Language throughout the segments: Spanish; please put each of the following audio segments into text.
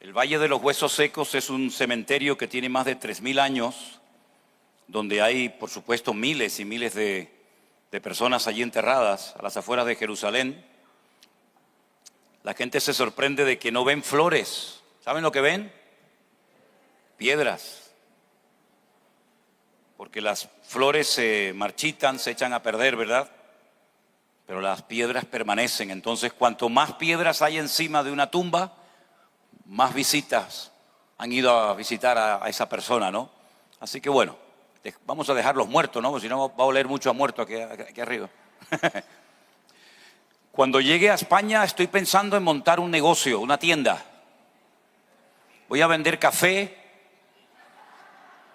El Valle de los Huesos Secos es un cementerio que tiene más de 3000 años, donde hay, por supuesto, miles y miles de personas allí enterradas a las afueras de Jerusalén. La gente se sorprende de que no ven flores. ¿Saben lo que ven? Piedras. Porque las flores se marchitan, se echan a perder, ¿verdad? Pero las piedras permanecen. Entonces, cuanto más piedras hay encima de una tumba, más visitas han ido a visitar a esa persona, ¿no? Así que bueno, vamos a dejarlos muertos, ¿no? Porque si no va a oler mucho a muerto aquí arriba. Cuando llegue a España estoy pensando en montar un negocio, una tienda. Voy a vender café,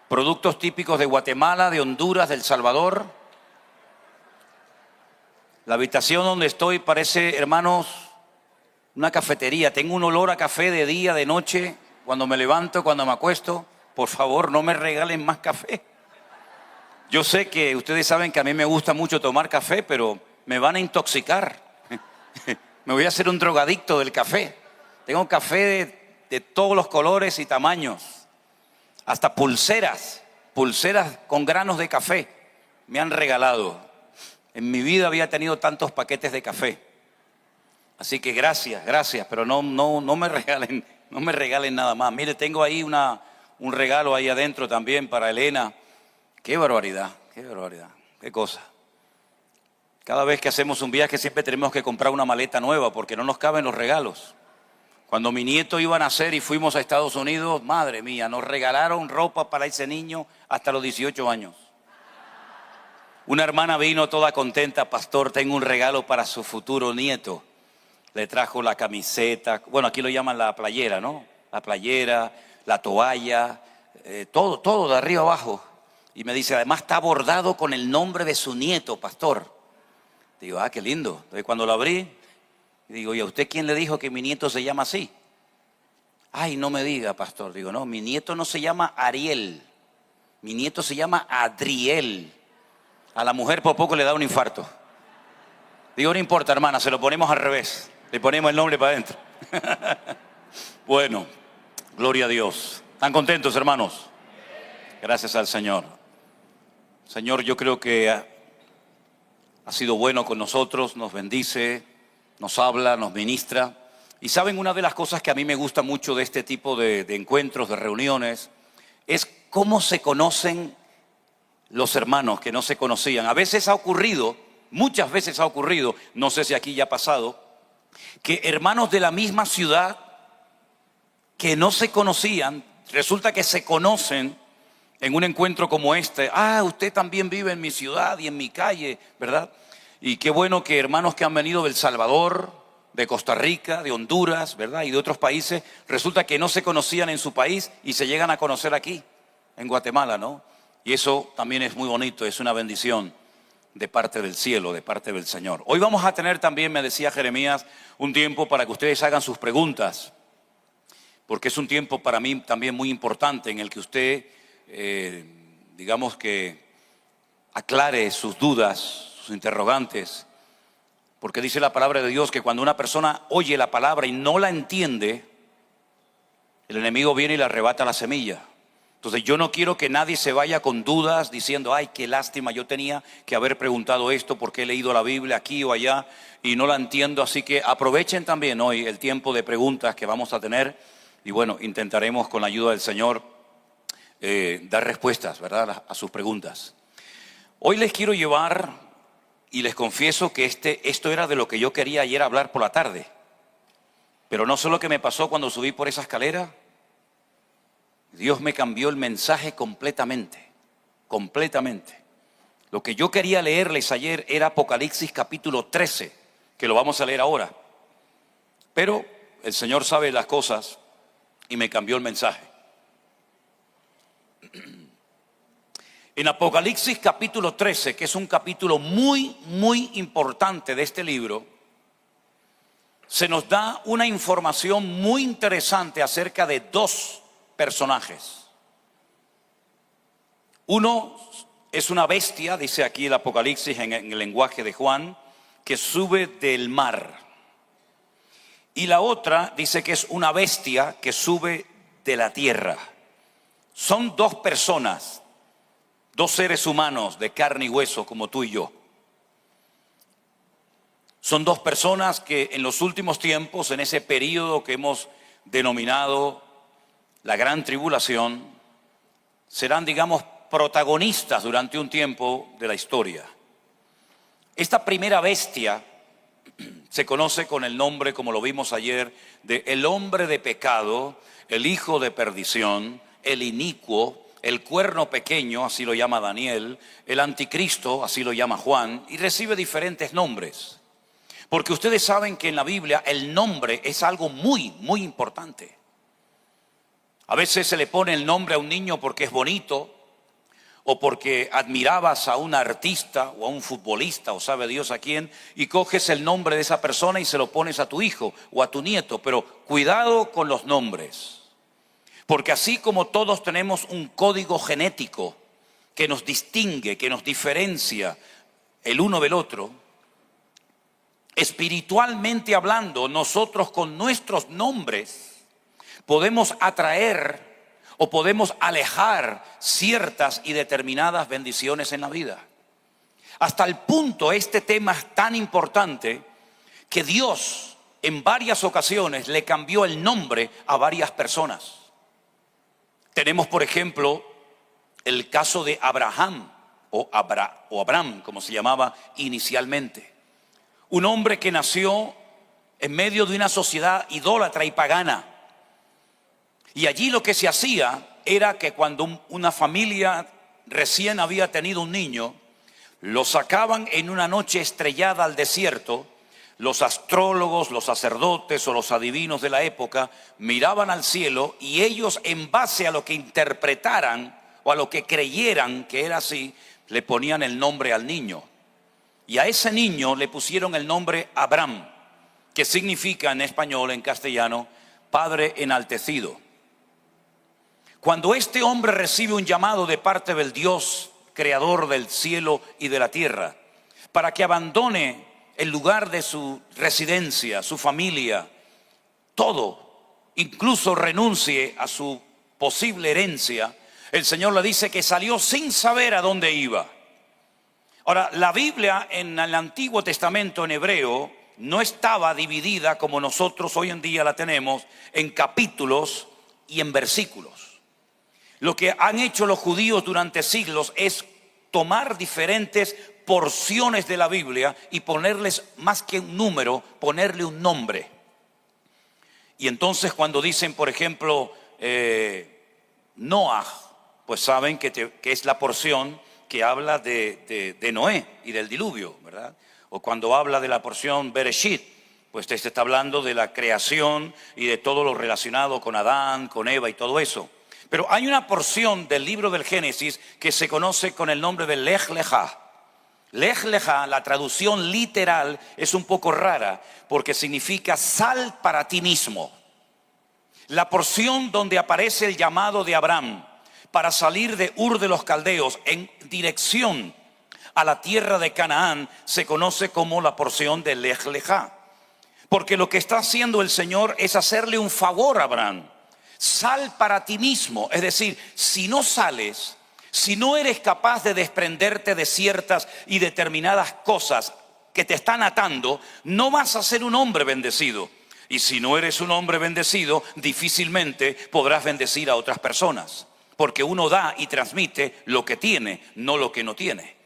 productos típicos de Guatemala, de Honduras, de El Salvador. La habitación donde estoy parece, hermanos, una cafetería. Tengo un olor a café de día, de noche, cuando me levanto, cuando me acuesto. Por favor, no me regalen más café. Yo sé que ustedes saben que a mí me gusta mucho tomar café, pero me van a intoxicar. Me voy a hacer un drogadicto del café. Tengo café de todos los colores y tamaños. Hasta pulseras con granos de café me han regalado. En mi vida había tenido tantos paquetes de café. Así que gracias, pero no me regalen nada más. Mire, tengo ahí un regalo ahí adentro también para Elena. Qué barbaridad, qué cosa. Cada vez que hacemos un viaje siempre tenemos que comprar una maleta nueva porque no nos caben los regalos. Cuando mi nieto iba a nacer y fuimos a Estados Unidos, madre mía, nos regalaron ropa para ese niño hasta los 18 años. Una hermana vino toda contenta: pastor, tengo un regalo para su futuro nieto. Le trajo la camiseta, bueno, aquí lo llaman la playera, ¿no? La playera, la toalla, todo de arriba abajo. Y me dice, además está bordado con el nombre de su nieto, pastor. Digo, qué lindo. Entonces cuando lo abrí, digo, ¿y a usted quién le dijo que mi nieto se llama así? Ay, no me diga, pastor. Digo, no, mi nieto no se llama Ariel. Mi nieto se llama Adriel. A la mujer por poco le da un infarto. Digo, no importa, hermana, se lo ponemos al revés. Le ponemos el nombre para adentro. Bueno, gloria a Dios. ¿Están contentos, hermanos? Gracias al Señor. Señor, yo creo que ha sido bueno con nosotros, nos bendice, nos habla, nos ministra. Y saben, una de las cosas que a mí me gusta mucho de este tipo de encuentros, de reuniones, es cómo se conocen los hermanos que no se conocían. A veces ha ocurrido, muchas veces ha ocurrido, no sé si aquí ya ha pasado, que hermanos de la misma ciudad que no se conocían, resulta que se conocen en un encuentro como este. Usted también vive en mi ciudad y en mi calle, ¿verdad? Y qué bueno que hermanos que han venido de El Salvador, de Costa Rica, de Honduras, ¿verdad? Y de otros países, resulta que no se conocían en su país y se llegan a conocer aquí, en Guatemala, ¿no? Y eso también es muy bonito, es una bendición de parte del cielo, de parte del Señor. Hoy vamos a tener también, me decía Jeremías, un tiempo para que ustedes hagan sus preguntas, porque es un tiempo para mí también muy importante en el que usted, digamos que aclare sus dudas, sus interrogantes, porque dice la palabra de Dios que cuando una persona oye la palabra y no la entiende, el enemigo viene y le arrebata la semilla. Entonces yo no quiero que nadie se vaya con dudas diciendo, ay, qué lástima, yo tenía que haber preguntado esto porque he leído la Biblia aquí o allá y no la entiendo. Así que aprovechen también hoy el tiempo de preguntas que vamos a tener y bueno, intentaremos con la ayuda del Señor dar respuestas, ¿verdad?, a sus preguntas. Hoy les quiero llevar, y les confieso que esto era de lo que yo quería ayer hablar por la tarde, pero no solo que me pasó cuando subí por esa escalera, Dios me cambió el mensaje completamente. Lo que yo quería leerles ayer era Apocalipsis capítulo 13, que lo vamos a leer ahora. Pero el Señor sabe las cosas y me cambió el mensaje. En Apocalipsis capítulo 13, que es un capítulo muy, muy importante de este libro, se nos da una información muy interesante acerca de dos personajes. Uno es una bestia, dice aquí el Apocalipsis en el lenguaje de Juan, que sube del mar. Y la otra dice que es una bestia que sube de la tierra. Son dos personas, dos seres humanos de carne y hueso como tú y yo. Son dos personas que en los últimos tiempos, en ese periodo que hemos denominado la gran tribulación, serán, digamos, protagonistas durante un tiempo de la historia. Esta primera bestia se conoce con el nombre, como lo vimos ayer, de el hombre de pecado, el hijo de perdición, el inicuo, el cuerno pequeño, así lo llama Daniel, el anticristo, así lo llama Juan, y recibe diferentes nombres. Porque ustedes saben que en la Biblia el nombre es algo muy, muy importante. A veces se le pone el nombre a un niño porque es bonito, o porque admirabas a un artista o a un futbolista o sabe Dios a quién, y coges el nombre de esa persona y se lo pones a tu hijo o a tu nieto. Pero cuidado con los nombres, porque así como todos tenemos un código genético que nos distingue, que nos diferencia el uno del otro, espiritualmente hablando, nosotros con nuestros nombres podemos atraer o podemos alejar ciertas y determinadas bendiciones en la vida. Hasta el punto, este tema es tan importante que Dios en varias ocasiones le cambió el nombre a varias personas. Tenemos, por ejemplo, el caso de Abraham o Abraham, como se llamaba inicialmente. Un hombre que nació en medio de una sociedad idólatra y pagana. Y allí lo que se hacía era que cuando una familia recién había tenido un niño, lo sacaban en una noche estrellada al desierto. Los astrólogos, los sacerdotes o los adivinos de la época miraban al cielo y ellos, en base a lo que interpretaran o a lo que creyeran que era así, le ponían el nombre al niño. Y a ese niño le pusieron el nombre Abraham, que significa en español, en castellano, Padre enaltecido. Cuando este hombre recibe un llamado de parte del Dios creador del cielo y de la tierra, para que abandone el lugar de su residencia, su familia, todo, incluso renuncie a su posible herencia, el Señor le dice que salió sin saber a dónde iba. Ahora, la Biblia en el Antiguo Testamento en hebreo no estaba dividida como nosotros hoy en día la tenemos en capítulos y en versículos. Lo que han hecho los judíos durante siglos es tomar diferentes porciones de la Biblia y ponerles, más que un número, ponerle un nombre. Y entonces cuando dicen, por ejemplo, Noah, pues saben que es la porción que habla de Noé y del diluvio, ¿verdad? O cuando habla de la porción Bereshit, pues te está hablando de la creación y de todo lo relacionado con Adán, con Eva y todo eso. Pero hay una porción del libro del Génesis que se conoce con el nombre de Lej Lejá. Lej Lejá, la traducción literal es un poco rara porque significa sal para ti mismo. La porción donde aparece el llamado de Abraham para salir de Ur de los Caldeos en dirección a la tierra de Canaán se conoce como la porción de Lej Lejá. Porque lo que está haciendo el Señor es hacerle un favor a Abraham. Sal para ti mismo, es decir, si no sales, si no eres capaz de desprenderte de ciertas y determinadas cosas que te están atando, no vas a ser un hombre bendecido. Y si no eres un hombre bendecido, difícilmente podrás bendecir a otras personas. Porque uno da y transmite lo que tiene, no lo que no tiene.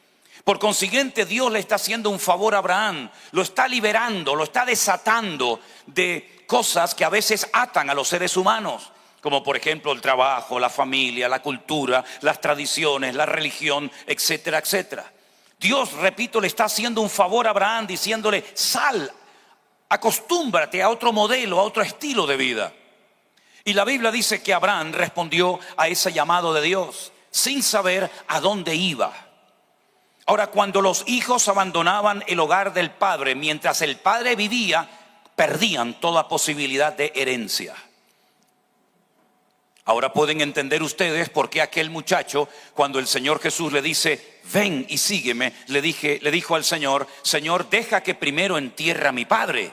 Por consiguiente, Dios le está haciendo un favor a Abraham, lo está liberando, lo está desatando de cosas que a veces atan a los seres humanos. Como por ejemplo el trabajo, la familia, la cultura, las tradiciones, la religión, etcétera, etcétera. Dios, repito, le está haciendo un favor a Abraham diciéndole, sal, acostúmbrate a otro modelo, a otro estilo de vida. Y la Biblia dice que Abraham respondió a ese llamado de Dios sin saber a dónde iba. Ahora, cuando los hijos abandonaban el hogar del padre mientras el padre vivía, perdían toda posibilidad de herencia. Ahora pueden entender ustedes por qué aquel muchacho, cuando el Señor Jesús le dice, ven y sígueme, le dijo al Señor, Señor, deja que primero entierre a mi padre.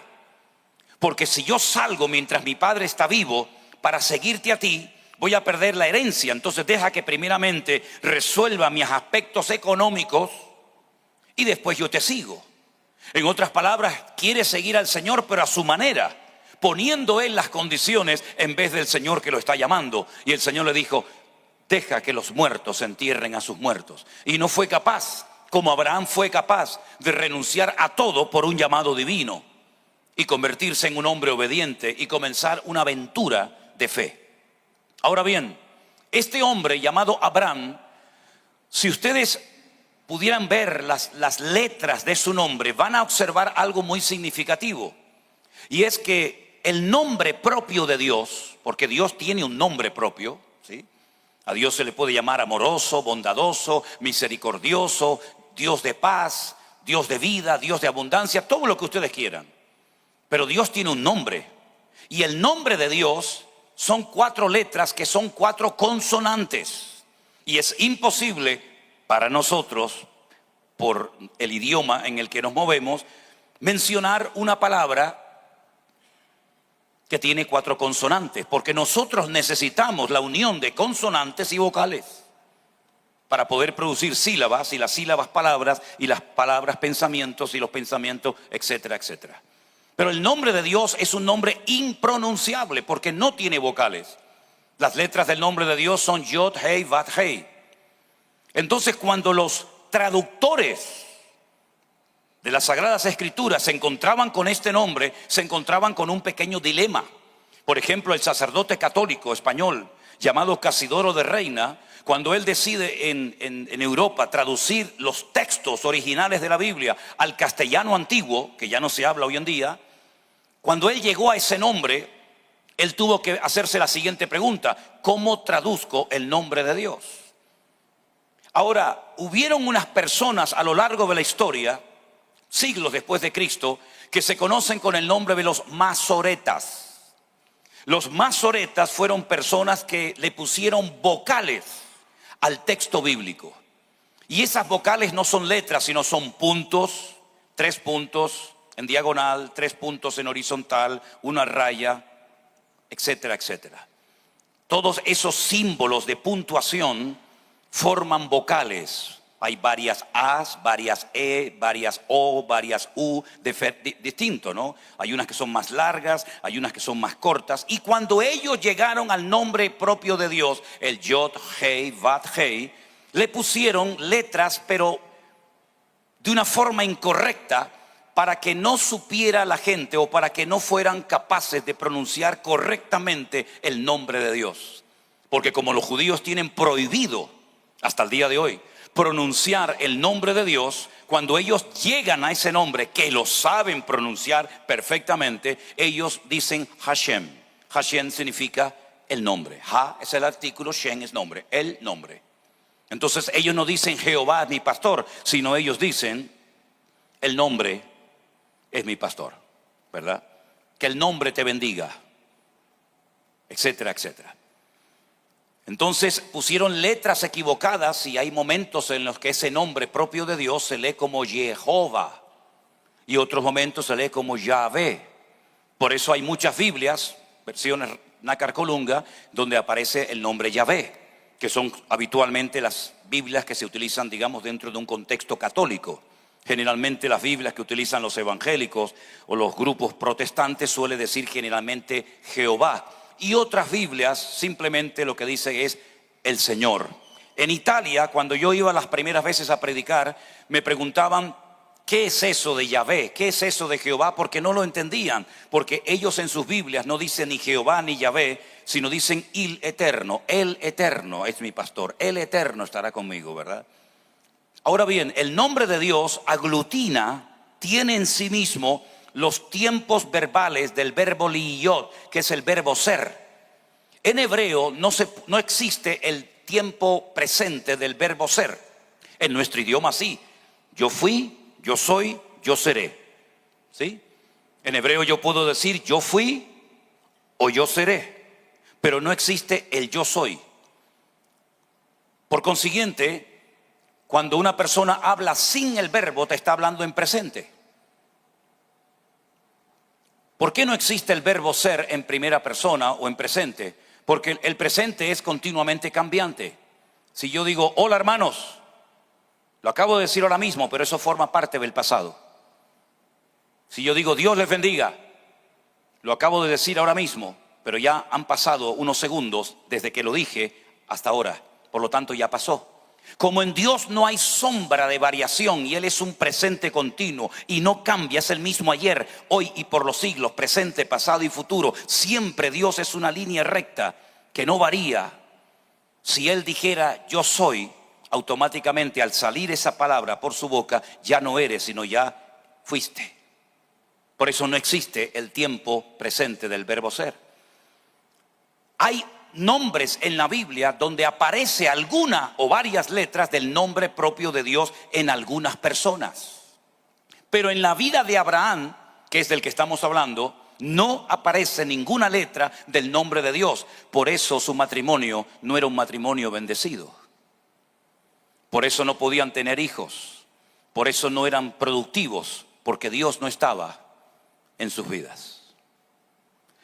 porque si yo salgo mientras mi padre está vivo para seguirte a ti, voy a perder la herencia. Entonces deja que primeramente resuelva mis aspectos económicos y después yo te sigo. En otras palabras, quiere seguir al Señor, pero a su manera, poniendo él las condiciones en vez del Señor que lo está llamando. Y el Señor le dijo: deja que los muertos entierren a sus muertos. Y no fue capaz, como Abraham fue capaz, de renunciar a todo por un llamado divino y convertirse en un hombre obediente y comenzar una aventura de fe. Ahora bien, este hombre llamado Abraham, si ustedes pudieran ver las letras de su nombre, van a observar algo muy significativo. Y es que el nombre propio de Dios, porque Dios tiene un nombre propio, ¿sí? A Dios se le puede llamar amoroso, bondadoso, misericordioso, Dios de paz, Dios de vida, Dios de abundancia, todo lo que ustedes quieran. Pero Dios tiene un nombre. Y el nombre de Dios son 4 letras que son 4 consonantes. Y es imposible para nosotros, por el idioma en el que nos movemos, mencionar una palabra que tiene 4 consonantes, porque nosotros necesitamos la unión de consonantes y vocales para poder producir sílabas, y las sílabas palabras, y las palabras pensamientos, y los pensamientos, etcétera, etcétera. Pero el nombre de Dios es un nombre impronunciable porque no tiene vocales. Las letras del nombre de Dios son Yod, Hei, Vav, Hei. Entonces, cuando los traductores de las Sagradas Escrituras se encontraban con este nombre, se encontraban con un pequeño dilema. Por ejemplo, el sacerdote católico español llamado Casidoro de Reina, cuando él decide en Europa traducir los textos originales de la Biblia al castellano antiguo, que ya no se habla hoy en día, cuando él llegó a ese nombre, él tuvo que hacerse la siguiente pregunta: ¿cómo traduzco el nombre de Dios? Ahora, hubieron unas personas a lo largo de la historia, siglos después de Cristo, que se conocen con el nombre de los masoretas. Los masoretas fueron personas que le pusieron vocales al texto bíblico. Y esas vocales no son letras, sino son puntos, 3 puntos en diagonal, 3 puntos en horizontal, una raya, etcétera, etcétera. Todos esos símbolos de puntuación forman vocales. Hay varias A's, varias E, varias O, varias U, distinto, ¿no? Hay unas que son más largas, hay unas que son más cortas. Y cuando ellos llegaron al nombre propio de Dios, el Yod, Hei, Vav, Hei, le pusieron letras, pero de una forma incorrecta, para que no supiera la gente o para que no fueran capaces de pronunciar correctamente el nombre de Dios. Porque como los judíos tienen prohibido hasta el día de hoy pronunciar el nombre de Dios, cuando ellos llegan a ese nombre que lo saben pronunciar perfectamente, ellos dicen Hashem. Hashem significa el nombre. Ha es el artículo, Shem es nombre, el nombre. Entonces ellos no dicen Jehová es mi pastor, sino ellos dicen el nombre es mi pastor, ¿verdad? Que el nombre te bendiga, etcétera, etcétera. Entonces pusieron letras equivocadas y hay momentos en los que ese nombre propio de Dios se lee como Jehová y otros momentos se lee como Yahvé. Por eso hay muchas Biblias, versiones Nácar Colunga, donde aparece el nombre Yahvé, que son habitualmente las Biblias que se utilizan, digamos, dentro de un contexto católico. Generalmente las Biblias que utilizan los evangélicos o los grupos protestantes suele decir generalmente Jehová. Y otras Biblias simplemente lo que dice es el Señor. En Italia, cuando yo iba las primeras veces a predicar, me preguntaban ¿qué es eso de Yahvé? ¿Qué es eso de Jehová? Porque no lo entendían, porque ellos en sus Biblias no dicen ni Jehová ni Yahvé, sino dicen el eterno es mi pastor, el eterno estará conmigo, ¿verdad? Ahora bien, el nombre de Dios aglutina, tiene en sí mismo los tiempos verbales del verbo liyot, que es el verbo ser. En hebreo no existe el tiempo presente del verbo ser. En nuestro idioma sí. Yo fui, yo soy, yo seré. ¿Sí? En hebreo yo puedo decir yo fui o yo seré, pero no existe el yo soy. Por consiguiente, cuando una persona habla sin el verbo, te está hablando en presente. ¿Por qué no existe el verbo ser en primera persona o en presente? Porque el presente es continuamente cambiante. Si yo digo, hola hermanos, lo acabo de decir ahora mismo, pero eso forma parte del pasado. Si yo digo, Dios les bendiga, lo acabo de decir ahora mismo, pero ya han pasado unos segundos desde que lo dije hasta ahora. Por lo tanto, ya pasó. Como en Dios no hay sombra de variación y Él es un presente continuo y no cambia, es el mismo ayer, hoy y por los siglos, presente, pasado y futuro. Siempre Dios es una línea recta que no varía. Si Él dijera yo soy, automáticamente al salir esa palabra por su boca, ya no eres, sino ya fuiste. Por eso no existe el tiempo presente del verbo ser. Hay nombres en la Biblia donde aparece alguna o varias letras del nombre propio de Dios en algunas personas. Pero en la vida de Abraham, que es del que estamos hablando, no aparece ninguna letra del nombre de Dios. Por eso su matrimonio no era un matrimonio bendecido. Por eso no podían tener hijos. Por eso no eran productivos, porque Dios no estaba en sus vidas.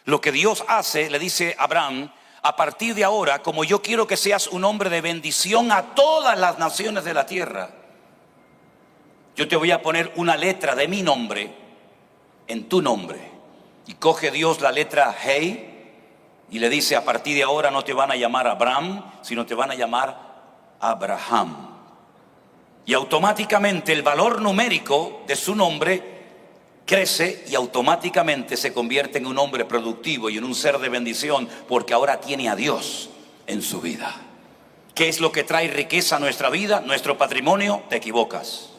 Lo que Dios hace, le dice a Abraham, a partir de ahora, como yo quiero que seas un hombre de bendición a todas las naciones de la tierra, yo te voy a poner una letra de mi nombre en tu nombre. Y coge Dios la letra Hey y le dice, a partir de ahora no te van a llamar Abraham, sino te van a llamar Abraham. Y automáticamente el valor numérico de su nombre crece y automáticamente se convierte en un hombre productivo y en un ser de bendición, porque ahora tiene a Dios en su vida. ¿Qué es lo que trae riqueza a nuestra vida? Nuestro patrimonio. Te equivocas.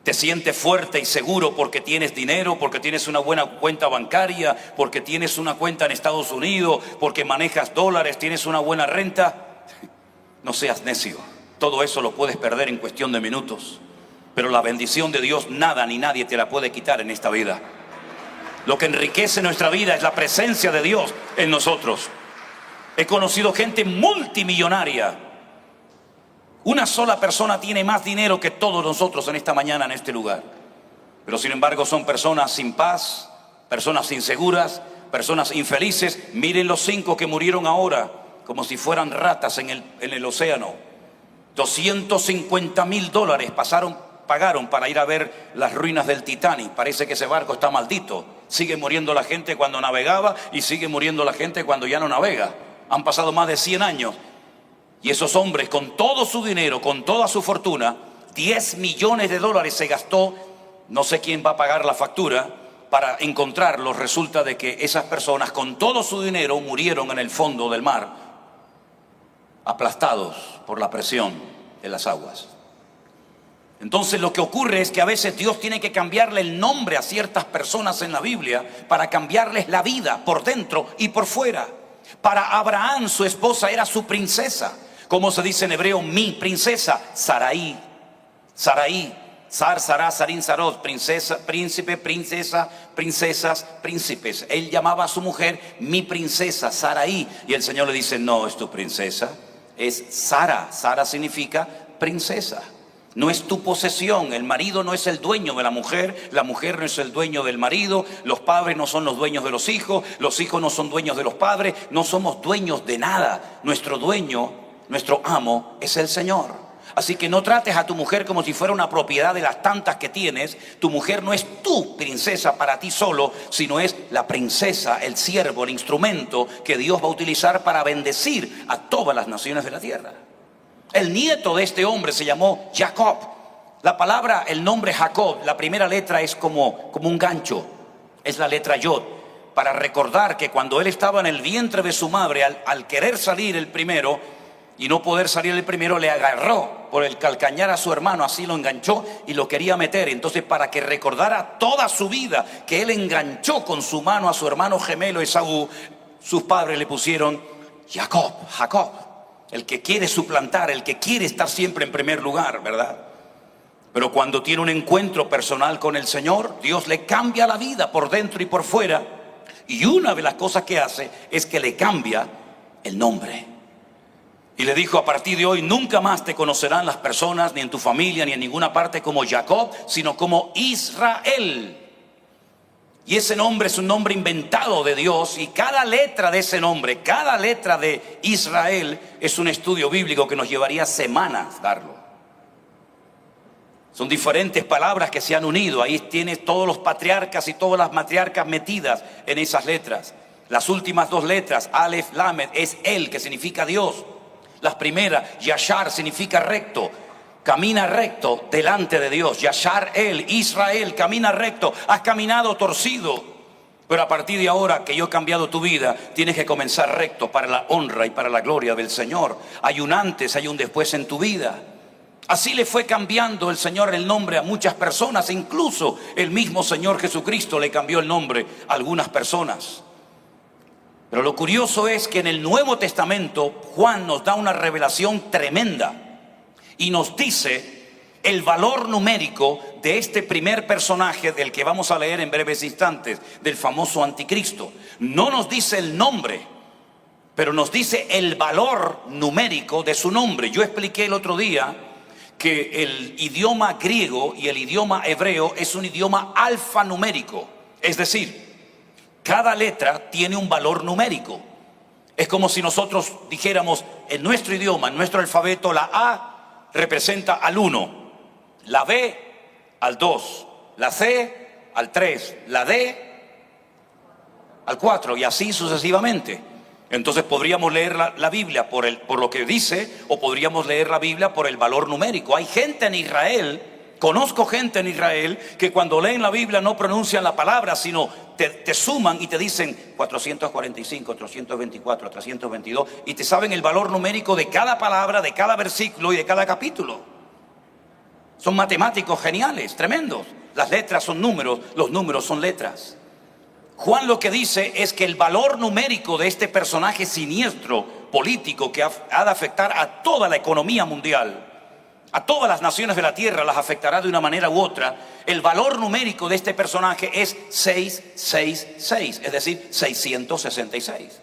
Te sientes fuerte y seguro porque tienes dinero, porque tienes una buena cuenta bancaria, porque tienes una cuenta en Estados Unidos, porque manejas dólares, tienes una buena renta. No seas necio. Todo eso lo puedes perder en cuestión de minutos. Pero la bendición de Dios nada ni nadie te la puede quitar en esta vida. Lo que enriquece nuestra vida es la presencia de Dios en nosotros. He conocido gente multimillonaria. Una sola persona tiene más dinero que todos nosotros en esta mañana en este lugar. Pero sin embargo son personas sin paz, personas inseguras, personas infelices. Miren los 5 que murieron ahora, como si fueran ratas en el océano. $250,000 pagaron para ir a ver las ruinas del Titanic. Parece que ese barco está maldito. Sigue muriendo la gente cuando navegaba y sigue muriendo la gente cuando ya no navega. Han pasado más de 100 años. Y esos hombres, con todo su dinero, con toda su fortuna, $10 millones se gastó. No sé quién va a pagar la factura para encontrarlos. Resulta de que esas personas, con todo su dinero, murieron en el fondo del mar, aplastados por la presión de las aguas. Entonces lo que ocurre es que a veces Dios tiene que cambiarle el nombre a ciertas personas en la Biblia para cambiarles la vida por dentro y por fuera. Para Abraham, su esposa era su princesa. Como se dice en hebreo, mi princesa, Sarai. Sarai, Sar, Sará, Sarín, Sarot, princesa, príncipe, princesa, princesas, príncipes. Él llamaba a su mujer mi princesa, Sarai. Y el Señor le dice, no es tu princesa, es Sara. Sara significa princesa. No es tu posesión. El marido no es el dueño de la mujer no es el dueño del marido, los padres no son los dueños de los hijos no son dueños de los padres, no somos dueños de nada. Nuestro dueño, nuestro amo es el Señor. Así que no trates a tu mujer como si fuera una propiedad de las tantas que tienes. Tu mujer no es tu princesa para ti solo, sino es la princesa, el siervo, el instrumento que Dios va a utilizar para bendecir a todas las naciones de la tierra. El nieto de este hombre se llamó Jacob. La palabra, el nombre Jacob, la primera letra es como un gancho. Es la letra Yod. Para recordar que cuando él estaba en el vientre de su madre, al querer salir el primero y no poder salir el primero, le agarró por el calcañar a su hermano, así lo enganchó y lo quería meter. Entonces, para que recordara toda su vida que él enganchó con su mano a su hermano gemelo Esaú, sus padres le pusieron Jacob, Jacob. El que quiere suplantar, el que quiere estar siempre en primer lugar, ¿verdad? Pero cuando tiene un encuentro personal con el Señor, Dios le cambia la vida por dentro y por fuera. Y una de las cosas que hace es que le cambia el nombre. Y le dijo, a partir de hoy nunca más te conocerán las personas, ni en tu familia, ni en ninguna parte como Jacob, sino como Israel. Y ese nombre es un nombre inventado de Dios, y cada letra de ese nombre, cada letra de Israel, es un estudio bíblico que nos llevaría semanas darlo. Son diferentes palabras que se han unido. Ahí tienes todos los patriarcas y todas las matriarcas metidas en esas letras. Las últimas dos letras, Aleph, Lamed, es El, que significa Dios. Las primeras, Yashar, significa recto. Camina recto delante de Dios. Yashar El, Israel, camina recto. Has caminado torcido, pero a partir de ahora que yo he cambiado tu vida, tienes que comenzar recto para la honra y para la gloria del Señor. Hay un antes, hay un después en tu vida. Así le fue cambiando el Señor el nombre a muchas personas. Incluso el mismo Señor Jesucristo le cambió el nombre a algunas personas. Pero lo curioso es que en el Nuevo Testamento Juan nos da una revelación tremenda y nos dice el valor numérico de este primer personaje del que vamos a leer en breves instantes, del famoso anticristo. No nos dice el nombre, pero nos dice el valor numérico de su nombre. Yo expliqué el otro día que el idioma griego y el idioma hebreo es un idioma alfanumérico, es decir, cada letra tiene un valor numérico. Es como si nosotros dijéramos en nuestro idioma, en nuestro alfabeto, la A representa al 1, la B al 2, la C al 3, la D al 4 y así sucesivamente. Entonces podríamos leer la Biblia por lo que dice, o podríamos leer la Biblia por el valor numérico. Hay gente en Israel, conozco gente en Israel, que cuando leen la Biblia no pronuncian la palabra, sino te suman y te dicen 445, 324, 322, y te saben el valor numérico de cada palabra, de cada versículo y de cada capítulo. Son matemáticos geniales, tremendos. Las letras son números, los números son letras. Juan lo que dice es que el valor numérico de este personaje siniestro político que ha de afectar a toda la economía mundial, a todas las naciones de la tierra las afectará de una manera u otra. El valor numérico de este personaje es 666, es decir, 666.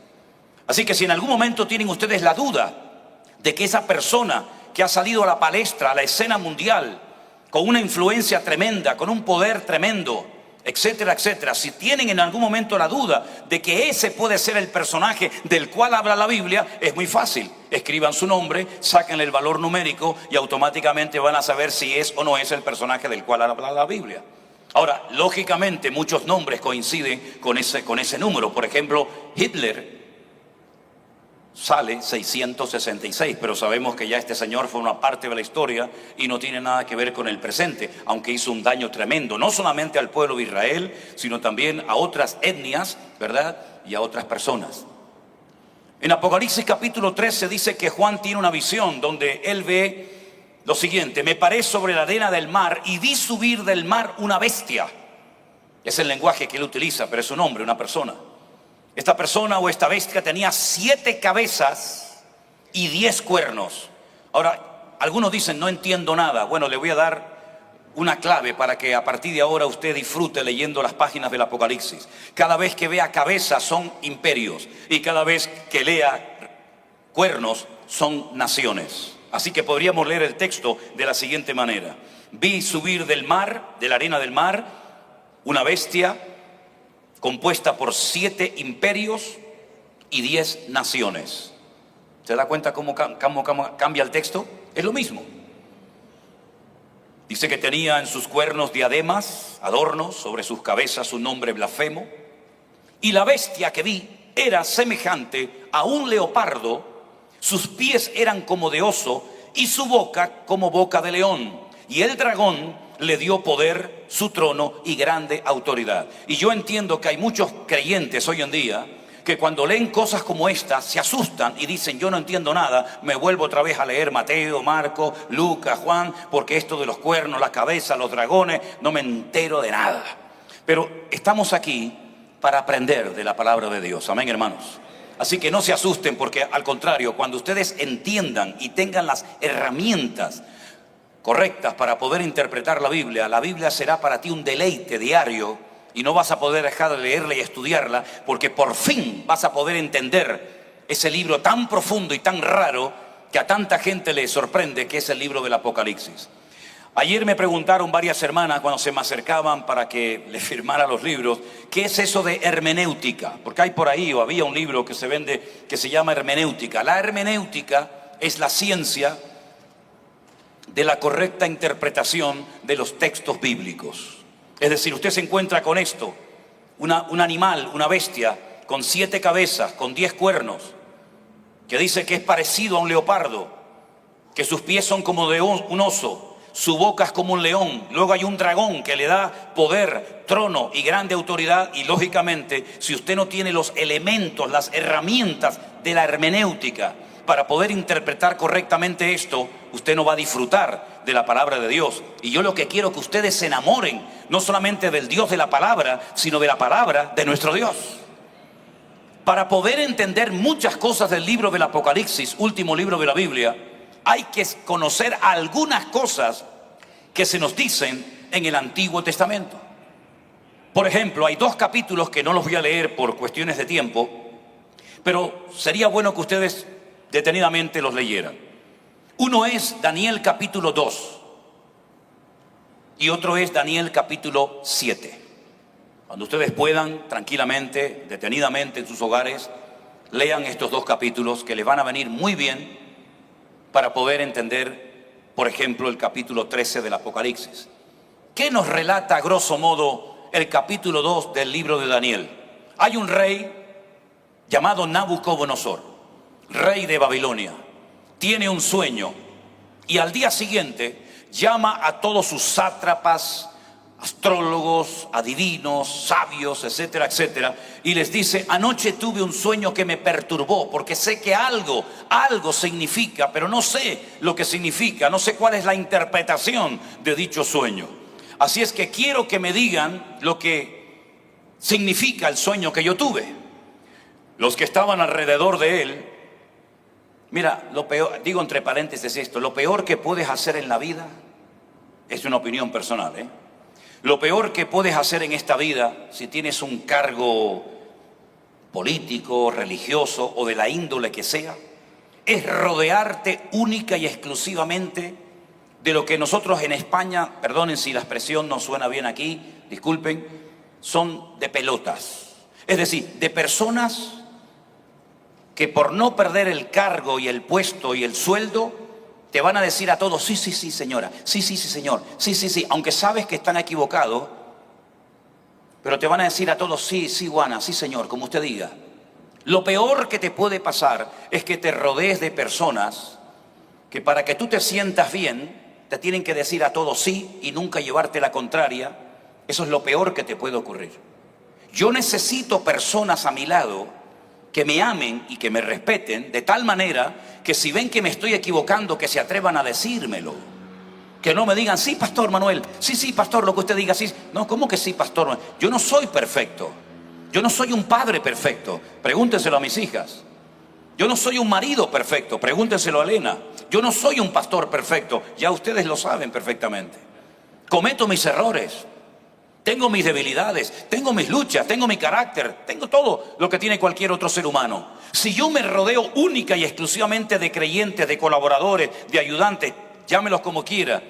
Así que si en algún momento tienen ustedes la duda de que esa persona que ha salido a la palestra, a la escena mundial, con una influencia tremenda, con un poder tremendo, etcétera, etcétera, si tienen en algún momento la duda de que ese puede ser el personaje del cual habla la Biblia, es muy fácil. Escriban su nombre, sáquenle el valor numérico y automáticamente van a saber si es o no es el personaje del cual habla la Biblia. Ahora, lógicamente muchos nombres coinciden con ese número. Por ejemplo, Hitler sale 666, pero sabemos que ya este señor fue una parte de la historia y no tiene nada que ver con el presente, aunque hizo un daño tremendo, no solamente al pueblo de Israel, sino también a otras etnias, ¿verdad? Y a otras personas. En Apocalipsis capítulo 13 dice que Juan tiene una visión donde él ve lo siguiente: me paré sobre la arena del mar y vi subir del mar una bestia. Es el lenguaje que él utiliza, pero es un hombre, una persona. Esta persona o esta bestia tenía 7 cabezas y 10 cuernos. Ahora, algunos dicen, no entiendo nada. Bueno, le voy a dar una clave para que a partir de ahora usted disfrute leyendo las páginas del Apocalipsis. Cada vez que vea cabezas son imperios, y cada vez que lea cuernos son naciones. Así que podríamos leer el texto de la siguiente manera: vi subir del mar, de la arena del mar, una bestia compuesta por 7 imperios y 10 naciones. ¿Se da cuenta cómo cambia el texto? Es lo mismo. Dice que tenía en sus cuernos diademas, adornos, sobre sus cabezas un nombre blasfemo. Y la bestia que vi era semejante a un leopardo, sus pies eran como de oso y su boca como boca de león. Y el dragón le dio poder, su trono y grande autoridad. Y yo entiendo que hay muchos creyentes hoy en día que cuando leen cosas como estas se asustan y dicen, yo no entiendo nada, me vuelvo otra vez a leer Mateo, Marcos, Lucas, Juan, porque esto de los cuernos, la cabeza, los dragones, no me entero de nada. Pero estamos aquí para aprender de la palabra de Dios. Amén, hermanos. Así que no se asusten, porque al contrario, cuando ustedes entiendan y tengan las herramientas correctas para poder interpretar la Biblia será para ti un deleite diario, y no vas a poder dejar de leerla y estudiarla, porque por fin vas a poder entender ese libro tan profundo y tan raro que a tanta gente le sorprende, que es el libro del Apocalipsis. Ayer me preguntaron varias hermanas cuando se me acercaban para que les firmara los libros, ¿qué es eso de hermenéutica? Porque hay por ahí, o había un libro que se vende que se llama hermenéutica. La hermenéutica es la ciencia de la correcta interpretación de los textos bíblicos. Es decir, usted se encuentra con esto, un animal, una bestia, con 7 cabezas, con 10 cuernos, que dice que es parecido a un leopardo, que sus pies son como de un oso, su boca es como un león. Luego hay un dragón que le da poder, trono y grande autoridad. Y lógicamente, si usted no tiene los elementos, las herramientas de la hermenéutica para poder interpretar correctamente esto, usted no va a disfrutar de la palabra de Dios. Y yo lo que quiero es que ustedes se enamoren, no solamente del Dios de la palabra, sino de la palabra de nuestro Dios. Para poder entender muchas cosas del libro del Apocalipsis, último libro de la Biblia, hay que conocer algunas cosas que se nos dicen en el Antiguo Testamento. Por ejemplo, hay 2 capítulos que no los voy a leer por cuestiones de tiempo, pero sería bueno que ustedes detenidamente los leyeran. Uno es Daniel capítulo 2 y otro es Daniel capítulo 7. Cuando ustedes puedan, tranquilamente, detenidamente en sus hogares, lean estos 2 capítulos que les van a venir muy bien para poder entender, por ejemplo, el capítulo 13 del Apocalipsis. ¿Qué nos relata a grosso modo el capítulo 2 del libro de Daniel? Hay un rey llamado Nabucodonosor, rey de Babilonia. Tiene un sueño y al día siguiente llama a todos sus sátrapas, astrólogos, adivinos, sabios, etcétera, etcétera, y les dice: anoche tuve un sueño que me perturbó, porque sé que algo significa, pero no sé lo que significa, no sé cuál es la interpretación de dicho sueño. Así es que quiero que me digan lo que significa el sueño que yo tuve. Los que estaban alrededor de él, mira, lo peor, digo entre paréntesis esto, lo peor que puedes hacer en la vida, es una opinión personal, lo peor que puedes hacer en esta vida, si tienes un cargo político, religioso o de la índole que sea, es rodearte única y exclusivamente de lo que nosotros en España, perdonen si la expresión no suena bien aquí, disculpen, son de pelotas. Es decir, de personas que por no perder el cargo y el puesto y el sueldo, te van a decir a todos: sí, sí, sí, señora, sí, sí, sí, señor, sí, sí, sí, aunque sabes que están equivocados, pero te van a decir a todos: sí, sí, Juana, sí, señor, como usted diga. Lo peor que te puede pasar es que te rodees de personas que para que tú te sientas bien, te tienen que decir a todos sí y nunca llevarte la contraria. Eso es lo peor que te puede ocurrir. Yo necesito personas a mi lado que me amen y que me respeten de tal manera que si ven que me estoy equivocando, que se atrevan a decírmelo. Que no me digan: sí, pastor Manuel, sí, sí, pastor, lo que usted diga, sí. No, ¿cómo que sí, pastor? Yo no soy perfecto. Yo no soy un padre perfecto. Pregúntenselo a mis hijas. Yo no soy un marido perfecto. Pregúntenselo a Elena. Yo no soy un pastor perfecto. Ya ustedes lo saben perfectamente. Cometo mis errores. Tengo mis debilidades, tengo mis luchas, tengo mi carácter, tengo todo lo que tiene cualquier otro ser humano. Si yo me rodeo única y exclusivamente de creyentes, de colaboradores, de ayudantes, llámelos como quiera,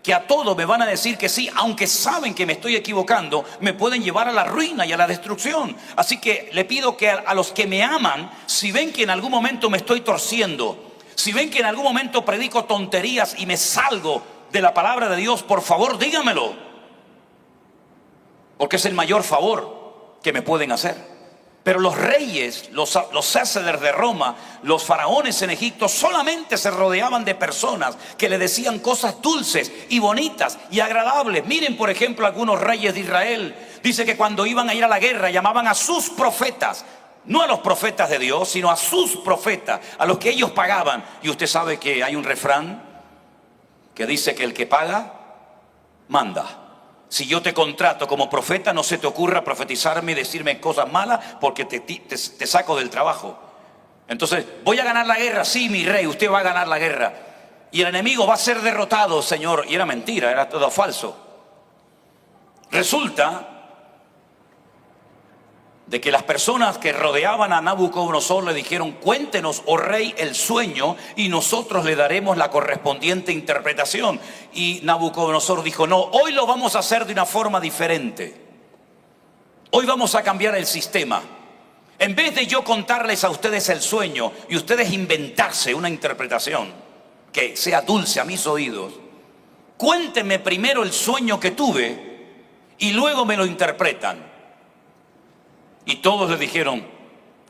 que a todos me van a decir que sí, aunque saben que me estoy equivocando, me pueden llevar a la ruina y a la destrucción. Así que le pido que a los que me aman, si ven que en algún momento me estoy torciendo, si ven que en algún momento predico tonterías y me salgo de la palabra de Dios, por favor dígamelo. Porque es el mayor favor que me pueden hacer. Pero los reyes, los césares de Roma, los faraones en Egipto solamente se rodeaban de personas que le decían cosas dulces y bonitas y agradables. Miren, por ejemplo, algunos reyes de Israel. Dice que cuando iban a ir a la guerra llamaban a sus profetas, no a los profetas de Dios, sino a sus profetas, a los que ellos pagaban. Y usted sabe que hay un refrán que dice que el que paga, manda. Si yo te contrato como profeta, no se te ocurra profetizarme y decirme cosas malas, porque te saco del trabajo. Entonces, ¿voy a ganar la guerra? Sí, mi rey, usted va a ganar la guerra. Y el enemigo va a ser derrotado, Señor. Y era mentira, era todo falso. Resulta de que las personas que rodeaban a Nabucodonosor le dijeron: cuéntenos, oh rey, el sueño y nosotros le daremos la correspondiente interpretación. Y Nabucodonosor dijo: no, hoy lo vamos a hacer de una forma diferente. Hoy vamos a cambiar el sistema. En vez de yo contarles a ustedes el sueño y ustedes inventarse una interpretación que sea dulce a mis oídos, cuéntenme primero el sueño que tuve y luego me lo interpretan. Y todos le dijeron: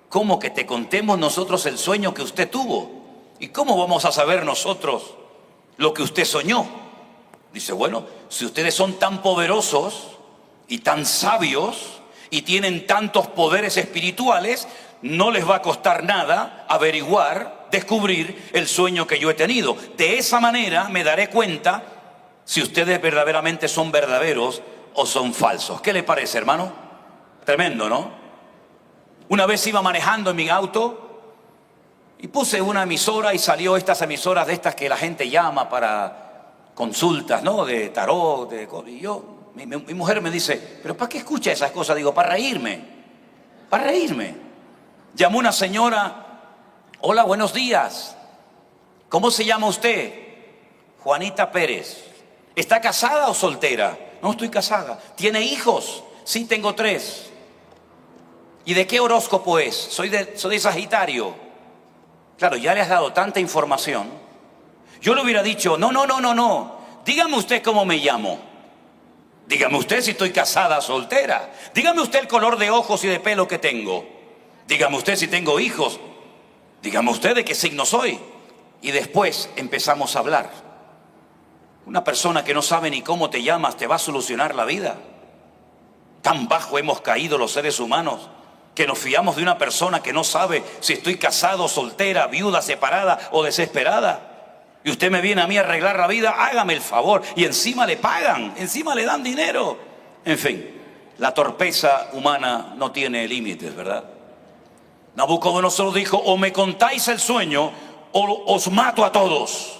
¿cómo que te contemos nosotros el sueño que usted tuvo? ¿Y cómo vamos a saber nosotros lo que usted soñó? Dice: bueno, si ustedes son tan poderosos y tan sabios y tienen tantos poderes espirituales, no les va a costar nada averiguar, descubrir el sueño que yo he tenido. De esa manera me daré cuenta si ustedes verdaderamente son verdaderos o son falsos. ¿Qué le parece, hermano? Tremendo, ¿no? Una vez iba manejando en mi auto y puse una emisora y salió estas emisoras de estas que la gente llama para consultas, ¿no? De tarot, y yo, mi mujer me dice: ¿pero para qué escucha esas cosas? Digo: para reírme, para reírme. Llamó una señora: hola, buenos días, ¿cómo se llama usted? Juanita Pérez. ¿Está casada o soltera? No, estoy casada. ¿Tiene hijos? Sí, tengo 3. ¿Y de qué horóscopo es? Soy de Sagitario. Claro, ya le has dado tanta información. Yo le hubiera dicho: no. Dígame usted cómo me llamo. Dígame usted si estoy casada o soltera. Dígame usted el color de ojos y de pelo que tengo. Dígame usted si tengo hijos. Dígame usted de qué signo soy. Y después empezamos a hablar. Una persona que no sabe ni cómo te llamas te va a solucionar la vida. Tan bajo hemos caído los seres humanos que nos fiamos de una persona que no sabe si estoy casado, soltera, viuda, separada o desesperada. Y usted me viene a mí a arreglar la vida, hágame el favor. Y encima le pagan, encima le dan dinero. En fin, la torpeza humana no tiene límites, ¿verdad? Nabucodonosor dijo: o me contáis el sueño o os mato a todos.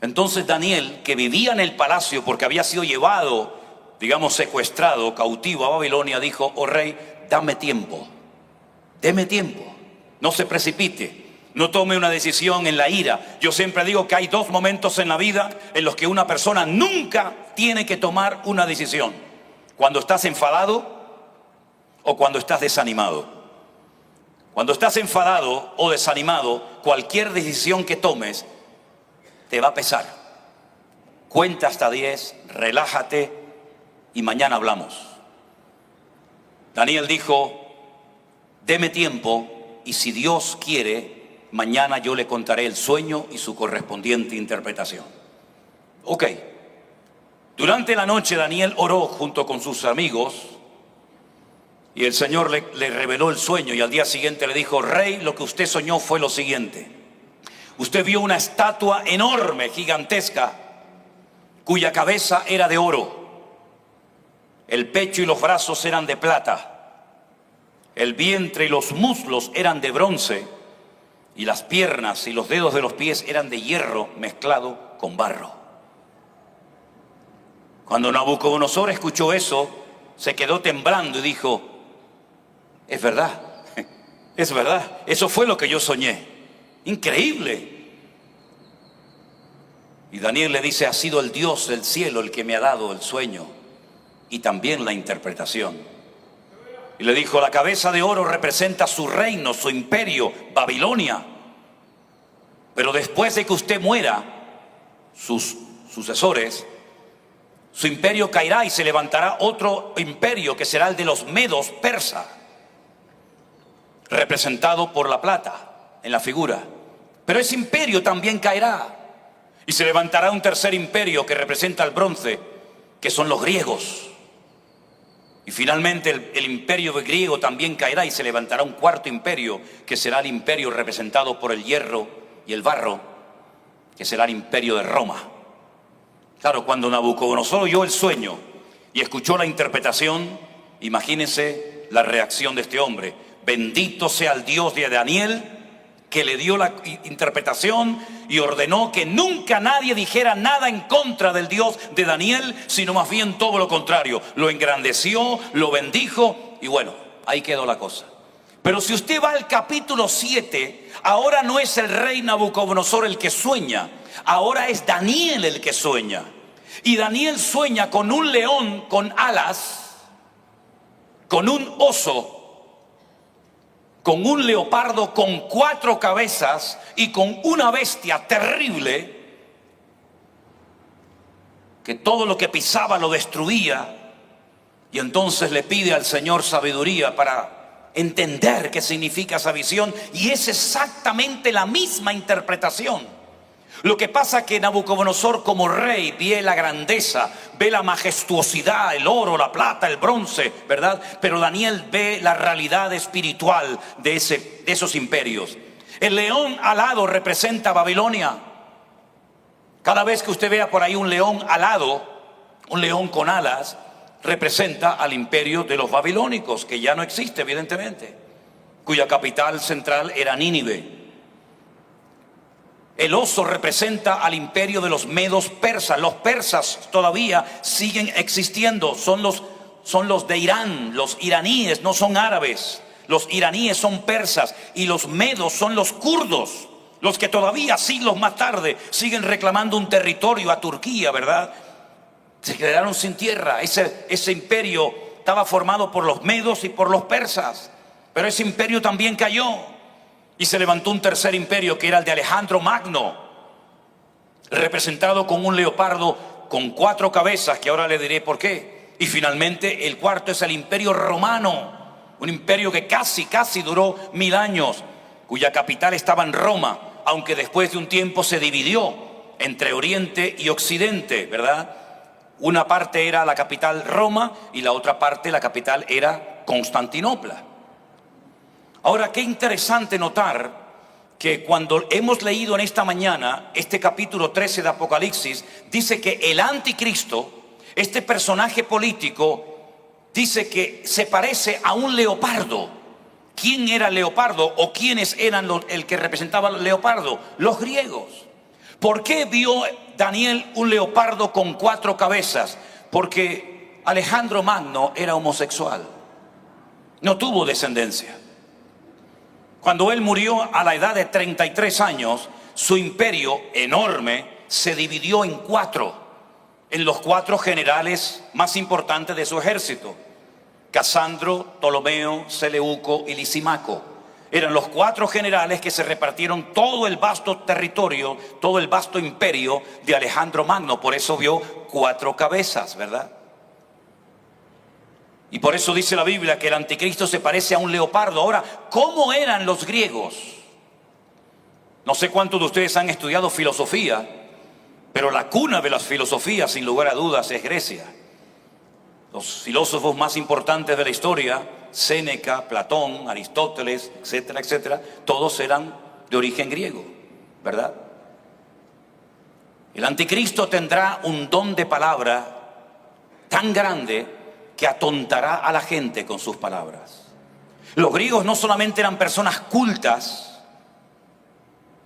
Entonces Daniel, que vivía en el palacio porque había sido llevado, digamos, secuestrado, cautivo a Babilonia, dijo: oh rey, dame tiempo, deme tiempo, no se precipite, no tome una decisión en la ira. Yo siempre digo que hay 2 momentos en la vida en los que una persona nunca tiene que tomar una decisión: cuando estás enfadado o cuando estás desanimado. Cuando estás enfadado o desanimado, cualquier decisión que tomes te va a pesar. Cuenta hasta 10, relájate y mañana hablamos. Daniel dijo: deme tiempo y si Dios quiere, mañana yo le contaré el sueño y su correspondiente interpretación. Ok. Durante la noche Daniel oró junto con sus amigos y el Señor le reveló el sueño, y al día siguiente le dijo: rey, lo que usted soñó fue lo siguiente. Usted vio una estatua enorme, gigantesca, cuya cabeza era de oro. El pecho y los brazos eran de plata, el vientre y los muslos eran de bronce, y las piernas y los dedos de los pies eran de hierro mezclado con barro. Cuando Nabucodonosor escuchó eso, se quedó temblando y dijo: es verdad, es verdad, eso fue lo que yo soñé. Increíble. Y Daniel le dice: ha sido el Dios del cielo el que me ha dado el sueño y también la interpretación. Y le dijo: la cabeza de oro representa su reino, su imperio, Babilonia. Pero después de que usted muera, sus sucesores, su imperio caerá y se levantará otro imperio que será el de los medos persas, representado por la plata en la figura. Pero ese imperio también caerá y se levantará un tercer imperio que representa el bronce, que son los griegos. Y finalmente el imperio griego también caerá y se levantará un cuarto imperio, que será el imperio representado por el hierro y el barro, que será el imperio de Roma. Claro, cuando Nabucodonosor oyó el sueño y escuchó la interpretación, imagínense la reacción de este hombre. Bendito sea el Dios de Daniel, que le dio la interpretación y ordenó que nunca nadie dijera nada en contra del Dios de Daniel, sino más bien todo lo contrario. Lo engrandeció, lo bendijo y bueno, ahí quedó la cosa. Pero si usted va al capítulo 7, ahora no es el rey Nabucodonosor el que sueña, ahora es Daniel el que sueña. Y Daniel sueña con un león con alas, con un oso, con un leopardo con 4 cabezas y con una bestia terrible que todo lo que pisaba lo destruía. Y entonces le pide al Señor sabiduría para entender qué significa esa visión, y es exactamente la misma interpretación. Lo que pasa que Nabucodonosor como rey ve la grandeza, ve la majestuosidad, el oro, la plata, el bronce, ¿verdad? Pero Daniel ve la realidad espiritual de esos imperios. El león alado representa a Babilonia. Cada vez que usted vea por ahí un león alado, un león con alas, representa al imperio de los babilónicos, que ya no existe evidentemente, cuya capital central era Nínive. El oso representa al imperio de los medos persas. Los persas todavía siguen existiendo, son los de Irán, los iraníes, no son árabes. Los iraníes son persas y los medos son los kurdos, los que todavía siglos más tarde siguen reclamando un territorio a Turquía, ¿verdad? Se quedaron sin tierra. Ese imperio estaba formado por los medos y por los persas, pero ese imperio también cayó. Y se levantó un tercer imperio, que era el de Alejandro Magno, representado con un leopardo con 4 cabezas, que ahora le diré por qué. Y finalmente el cuarto es el imperio romano, un imperio que casi duró 1000 años, cuya capital estaba en Roma, aunque después de un tiempo se dividió entre Oriente y Occidente, ¿verdad? Una parte era la capital Roma y la otra parte, la capital, era Constantinopla. Ahora, qué interesante notar que cuando hemos leído en esta mañana este capítulo 13 de Apocalipsis, dice que el anticristo, este personaje político, dice que se parece a un leopardo. ¿Quién era el leopardo o quiénes eran el que representaba al leopardo? Los griegos. ¿Por qué vio Daniel un leopardo con 4 cabezas? Porque Alejandro Magno era homosexual, no tuvo descendencia. Cuando él murió a la edad de 33 años, su imperio enorme se dividió en 4, en los 4 generales más importantes de su ejército: Casandro, Ptolomeo, Seleuco y Lisimaco. Eran los 4 generales que se repartieron todo el vasto territorio, todo el vasto imperio de Alejandro Magno. Por eso vio 4 cabezas, ¿verdad? Y por eso dice la Biblia que el anticristo se parece a un leopardo. Ahora, ¿cómo eran los griegos? No sé cuántos de ustedes han estudiado filosofía, pero la cuna de las filosofías, sin lugar a dudas, es Grecia. Los filósofos más importantes de la historia, Séneca, Platón, Aristóteles, etcétera, etcétera, todos eran de origen griego, ¿verdad? El anticristo tendrá un don de palabra tan grande que atontará a la gente con sus palabras. Los griegos no solamente eran personas cultas.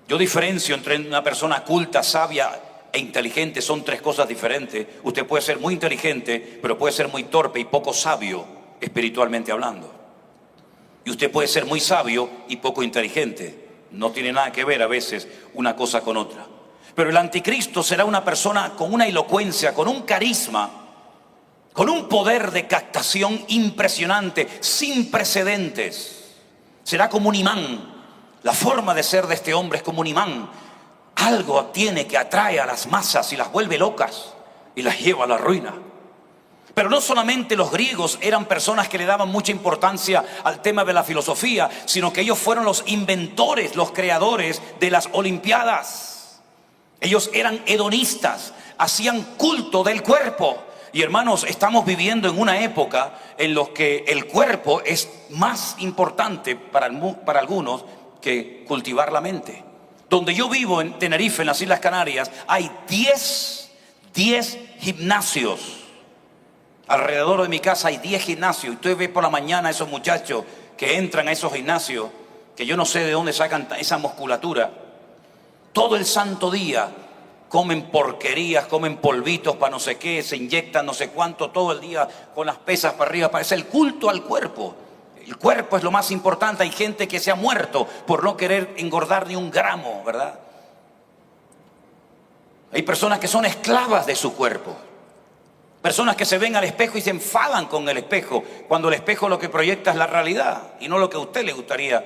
Yo diferencio entre una persona culta, sabia e inteligente. Son 3 cosas diferentes. Usted puede ser muy inteligente, pero puede ser muy torpe y poco sabio espiritualmente hablando. Y usted puede ser muy sabio y poco inteligente. No tiene nada que ver a veces una cosa con otra. Pero el anticristo será una persona con una elocuencia, con un carisma, con un poder de captación impresionante, sin precedentes. Será como un imán. La forma de ser de este hombre es como un imán. Algo tiene que atrae a las masas y las vuelve locas y las lleva a la ruina. Pero no solamente los griegos eran personas que le daban mucha importancia al tema de la filosofía, sino que ellos fueron los inventores, los creadores de las Olimpiadas. Ellos eran hedonistas, hacían culto del cuerpo. Y hermanos, estamos viviendo en una época en la que el cuerpo es más importante para algunos que cultivar la mente. Donde yo vivo, en Tenerife, en las Islas Canarias, hay 10 gimnasios. Alrededor de mi casa hay 10 gimnasios. Y usted ve por la mañana a esos muchachos que entran a esos gimnasios, que yo no sé de dónde sacan esa musculatura. Todo el santo día comen porquerías, comen polvitos para no sé qué, se inyectan no sé cuánto todo el día con las pesas para arriba. Parece el culto al cuerpo. el cuerpo es lo más importante. Hay gente que se ha muerto por no querer engordar ni un gramo, ¿verdad? Hay personas que son esclavas de su cuerpo. Personas que se ven al espejo y se enfadan con el espejo, cuando el espejo lo que proyecta es la realidad y no lo que a usted le gustaría.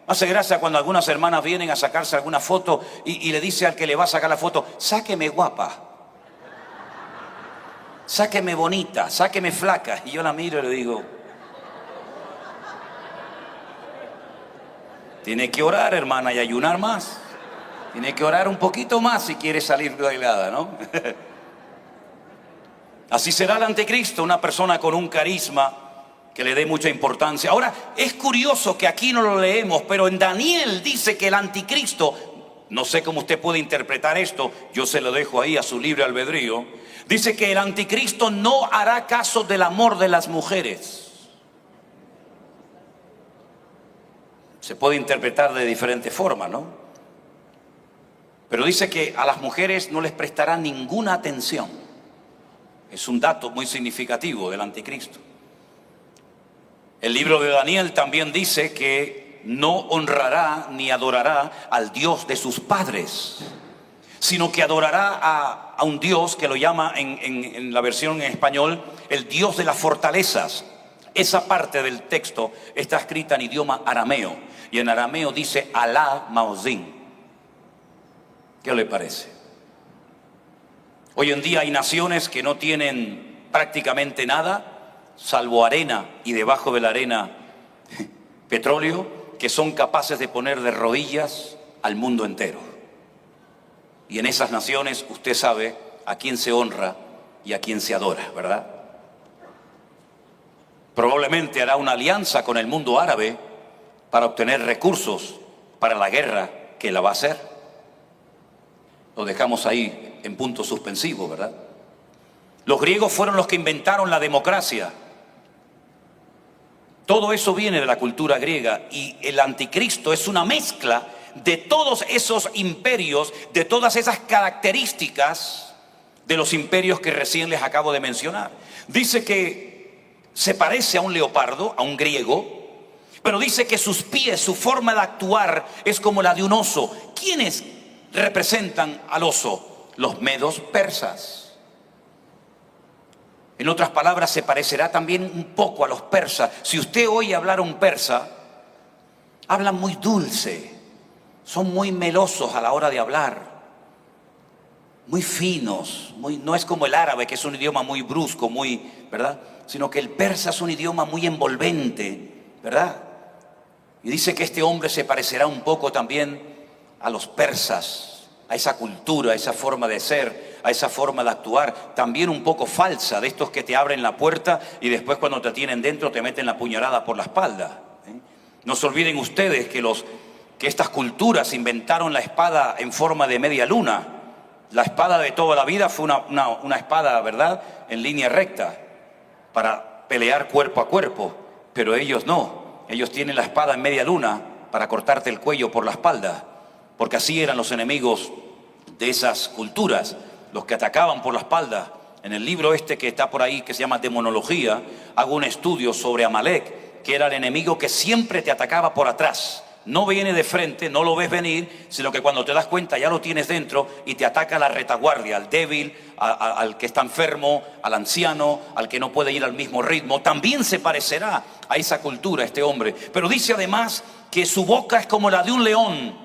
Hace gracia cuando algunas hermanas vienen a sacarse alguna foto y le dice al que le va a sacar la foto: sáqueme guapa, sáqueme bonita, sáqueme flaca. Y yo la miro y le digo: tiene que orar, hermana, y ayunar más. Tiene que orar un poquito más si quiere salir bailada, ¿no? Así será el anticristo, una persona con un carisma que le dé mucha importancia. Ahora, es curioso que aquí no lo leemos, pero en Daniel dice que el anticristo, no sé cómo usted puede interpretar esto, yo se lo dejo ahí a su libre albedrío, dice que el anticristo no hará caso del amor de las mujeres. Se puede interpretar de diferentes formas, ¿no? Pero dice que a las mujeres no les prestará ninguna atención. Es un dato muy significativo del anticristo. El libro de Daniel también dice que no honrará ni adorará al Dios de sus padres, sino que adorará a un Dios que lo llama en la versión en español el Dios de las fortalezas. Esa parte del texto está escrita en idioma arameo, y en arameo dice Alá Maozín. ¿Qué le parece? Hoy en día hay naciones que no tienen prácticamente nada, salvo arena, y debajo de la arena petróleo, que son capaces de poner de rodillas al mundo entero. Y en esas naciones usted sabe a quién se honra y a quién se adora, ¿verdad? Probablemente hará una alianza con el mundo árabe para obtener recursos para la guerra que la va a hacer. Lo dejamos ahí en punto suspensivo, ¿verdad? Los griegos fueron los que inventaron la democracia. Todo eso viene de la cultura griega, y el anticristo es una mezcla de todos esos imperios, de todas esas características de los imperios que recién les acabo de mencionar. Dice que se parece a un leopardo, a un griego, pero dice que sus pies, su forma de actuar es como la de un oso. ¿Quiénes representan al oso? Los medos persas. En otras palabras, se parecerá también un poco a los persas. Si usted oye hablar a un persa, hablan muy dulce, son muy melosos a la hora de hablar, muy finos, no es como el árabe, que es un idioma muy brusco, ¿verdad? Sino que el persa es un idioma muy envolvente, ¿verdad? Y dice que este hombre se parecerá un poco también a los persas, a esa cultura, a esa forma de ser, a esa forma de actuar, también un poco falsa, de estos que te abren la puerta y después cuando te tienen dentro te meten la puñalada por la espalda. No se olviden ustedes que estas culturas inventaron la espada en forma de media luna. La espada de toda la vida fue una espada, ¿verdad?, en línea recta, para pelear cuerpo a cuerpo, pero ellos no. Ellos tienen la espada en media luna para cortarte el cuello por la espalda, porque así eran los enemigos de esas culturas, los que atacaban por la espalda. En el libro este que está por ahí, que se llama Demonología, hago un estudio sobre Amalek, que era el enemigo que siempre te atacaba por atrás. No viene de frente, no lo ves venir, sino que cuando te das cuenta ya lo tienes dentro y te ataca a la retaguardia, al débil, al que está enfermo, al anciano, al que no puede ir al mismo ritmo. También se parecerá a esa cultura este hombre. Pero dice además que su boca es como la de un león.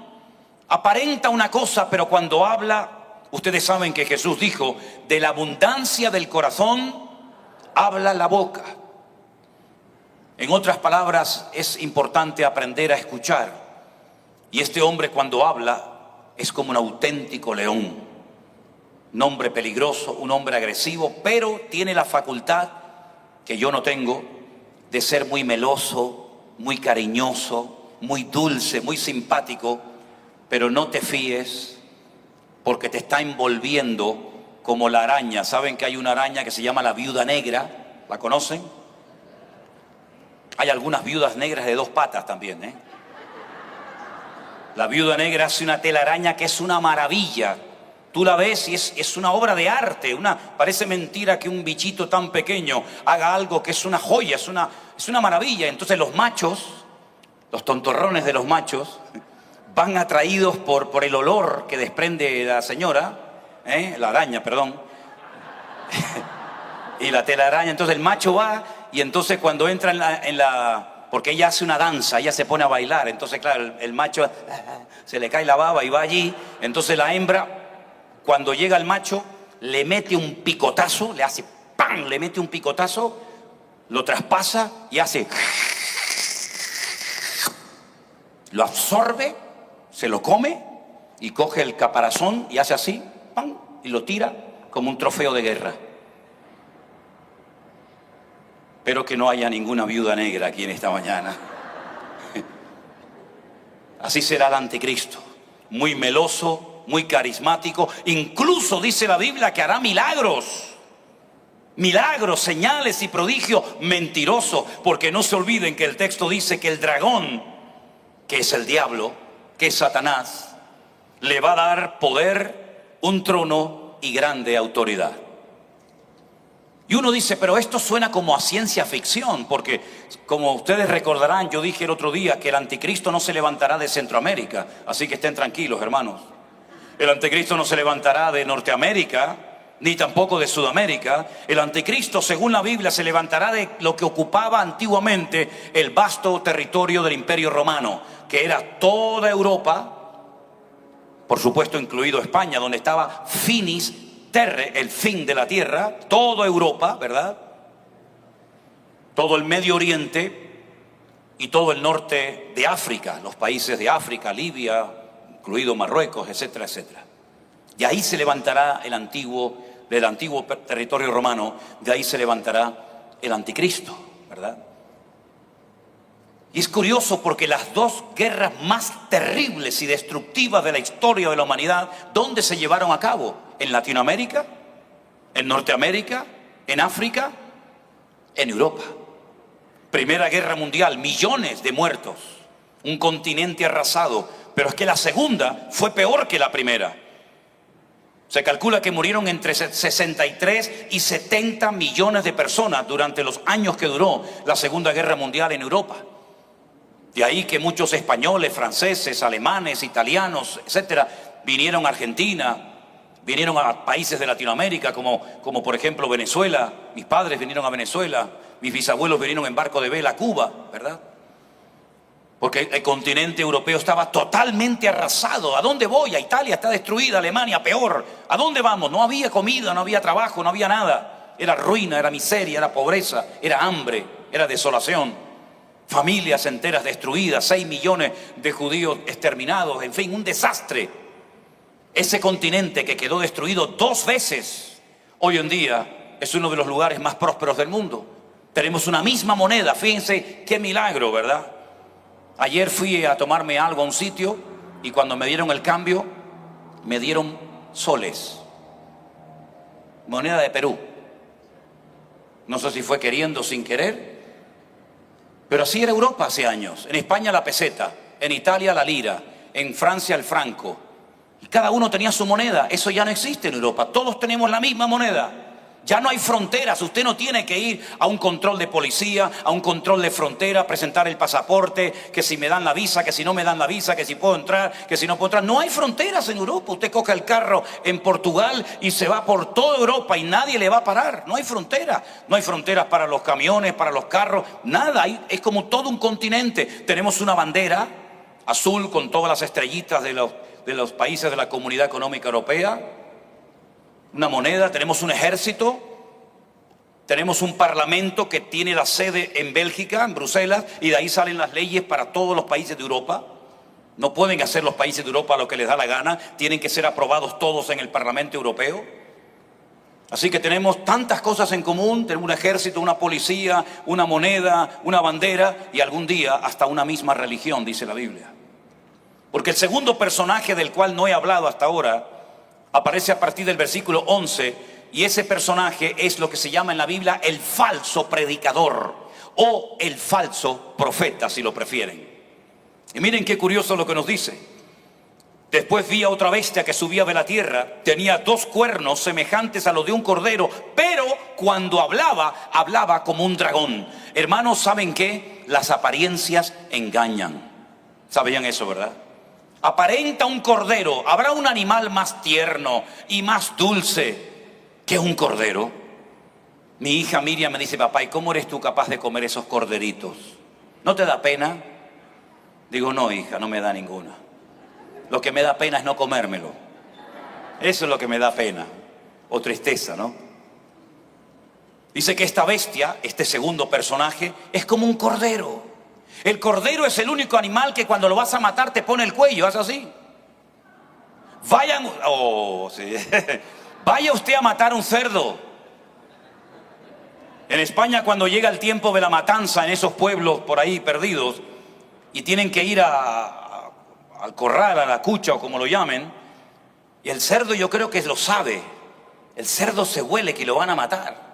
Aparenta una cosa, pero cuando habla, ustedes saben que Jesús dijo, de la abundancia del corazón habla la boca. En otras palabras, es importante aprender a escuchar. Y este hombre cuando habla es como un auténtico león. Un hombre peligroso, un hombre agresivo, pero tiene la facultad, que yo no tengo, de ser muy meloso, muy cariñoso, muy dulce, muy simpático. Pero no te fíes, porque te está envolviendo como la araña. ¿Saben que hay una araña que se llama la viuda negra? ¿La conocen? Hay algunas viudas negras de 2 patas también, ¿eh? La viuda negra hace una telaraña que es una maravilla. Tú la ves y es una obra de arte. Parece mentira que un bichito tan pequeño haga algo que es una joya, es una maravilla. Entonces los machos, los tontorrones de los machos, van atraídos por el olor que desprende la señora, la araña, perdón, y la telaraña. Entonces el macho va y entonces cuando entra porque ella hace una danza, ella se pone a bailar, entonces claro, el macho se le cae la baba y va allí. Entonces la hembra, cuando llega el macho, le mete un picotazo, le hace ¡pam!, le mete un picotazo, lo traspasa y hace, lo absorbe, se lo come y coge el caparazón y hace así, ¡pam!, y lo tira como un trofeo de guerra. Espero que no haya ninguna viuda negra aquí en esta mañana. Así será el anticristo, muy meloso, muy carismático, incluso dice la Biblia que hará milagros, señales y prodigios. Mentiroso, porque no se olviden que el texto dice que el dragón, que es el diablo, que es Satanás, le va a dar poder, un trono y grande autoridad. Y uno dice, pero esto suena como a ciencia ficción, porque como ustedes recordarán, yo dije el otro día que el anticristo no se levantará de Centroamérica, así que estén tranquilos, hermanos. El anticristo no se levantará de Norteamérica, ni tampoco de Sudamérica. El anticristo, según la Biblia, se levantará de lo que ocupaba antiguamente el vasto territorio del Imperio Romano, que era toda Europa, por supuesto incluido España, donde estaba Finis Terre, el fin de la tierra, toda Europa, ¿verdad? Todo el Medio Oriente y todo el norte de África, los países de África, Libia, incluido Marruecos, etcétera, etcétera. Y ahí se levantará del antiguo territorio romano, de ahí se levantará el anticristo, ¿verdad? Y es curioso porque las dos guerras más terribles y destructivas de la historia de la humanidad, ¿dónde se llevaron a cabo? ¿En Latinoamérica? ¿En Norteamérica? ¿En África? En Europa. Primera Guerra Mundial, millones de muertos, un continente arrasado, pero es que la segunda fue peor que la primera. Se calcula que murieron entre 63 y 70 millones de personas durante los años que duró la Segunda Guerra Mundial en Europa. De ahí que muchos españoles, franceses, alemanes, italianos, etcétera, vinieron a Argentina, vinieron a países de Latinoamérica, como por ejemplo Venezuela. Mis padres vinieron a Venezuela, mis bisabuelos vinieron en barco de vela a Cuba, ¿verdad? Porque el continente europeo estaba totalmente arrasado. ¿A dónde voy? A Italia está destruida, Alemania peor. ¿A dónde vamos? No había comida, no había trabajo, no había nada. Era ruina, era miseria, era pobreza, era hambre, era desolación. Familias enteras destruidas, 6 millones de judíos exterminados, en fin, un desastre. Ese continente que quedó destruido 2 veces, hoy en día es uno de los lugares más prósperos del mundo. Tenemos una misma moneda, fíjense qué milagro, ¿verdad? Ayer fui a tomarme algo a un sitio y cuando me dieron el cambio, me dieron soles, moneda de Perú. No sé si fue queriendo o sin querer, pero así era Europa hace años. En España la peseta, en Italia la lira, en Francia el franco. Y cada uno tenía su moneda. Eso ya no existe en Europa. Todos tenemos la misma moneda. Ya no hay fronteras. Usted no tiene que ir a un control de policía, a un control de frontera, presentar el pasaporte, que si me dan la visa, que si no me dan la visa, que si puedo entrar, que si no puedo entrar. No hay fronteras en Europa. Usted coge el carro en Portugal y se va por toda Europa y nadie le va a parar. No hay fronteras. No hay fronteras para los camiones, para los carros, nada. Es como todo un continente. Tenemos una bandera azul con todas las estrellitas de los países de la Comunidad Económica Europea. Una moneda, tenemos un ejército, tenemos un parlamento que tiene la sede en Bélgica, en Bruselas, y de ahí salen las leyes para todos los países de Europa. No pueden hacer los países de Europa lo que les da la gana, tienen que ser aprobados todos en el Parlamento Europeo. Así que tenemos tantas cosas en común, tenemos un ejército, una policía, una moneda, una bandera y algún día hasta una misma religión, dice la Biblia. Porque el segundo personaje del cual no he hablado hasta ahora aparece a partir del versículo 11 y ese personaje es lo que se llama en la Biblia el falso predicador o el falso profeta, si lo prefieren. Y miren qué curioso lo que nos dice. Después vi a otra bestia que subía de la tierra. Tenía 2 cuernos semejantes a los de un cordero, pero cuando hablaba, hablaba como un dragón. Hermanos, ¿saben qué? Las apariencias engañan. ¿Sabían eso, verdad? Aparenta un cordero. ¿Habrá un animal más tierno y más dulce que un cordero? Mi hija Miriam me dice: papá, ¿y cómo eres tú capaz de comer esos corderitos? ¿No te da pena? Digo: no, hija, no me da ninguna. Lo que me da pena es no comérmelo. Eso es lo que me da pena o tristeza, ¿no? Dice que esta bestia, este segundo personaje, es como un cordero. El cordero es el único animal que cuando lo vas a matar te pone el cuello, ¿es así? Sí. Vaya usted a matar un cerdo. En España, cuando llega el tiempo de la matanza en esos pueblos por ahí perdidos y tienen que ir al corral, a la cucha o como lo llamen, y el cerdo, yo creo que lo sabe, el cerdo se huele que lo van a matar.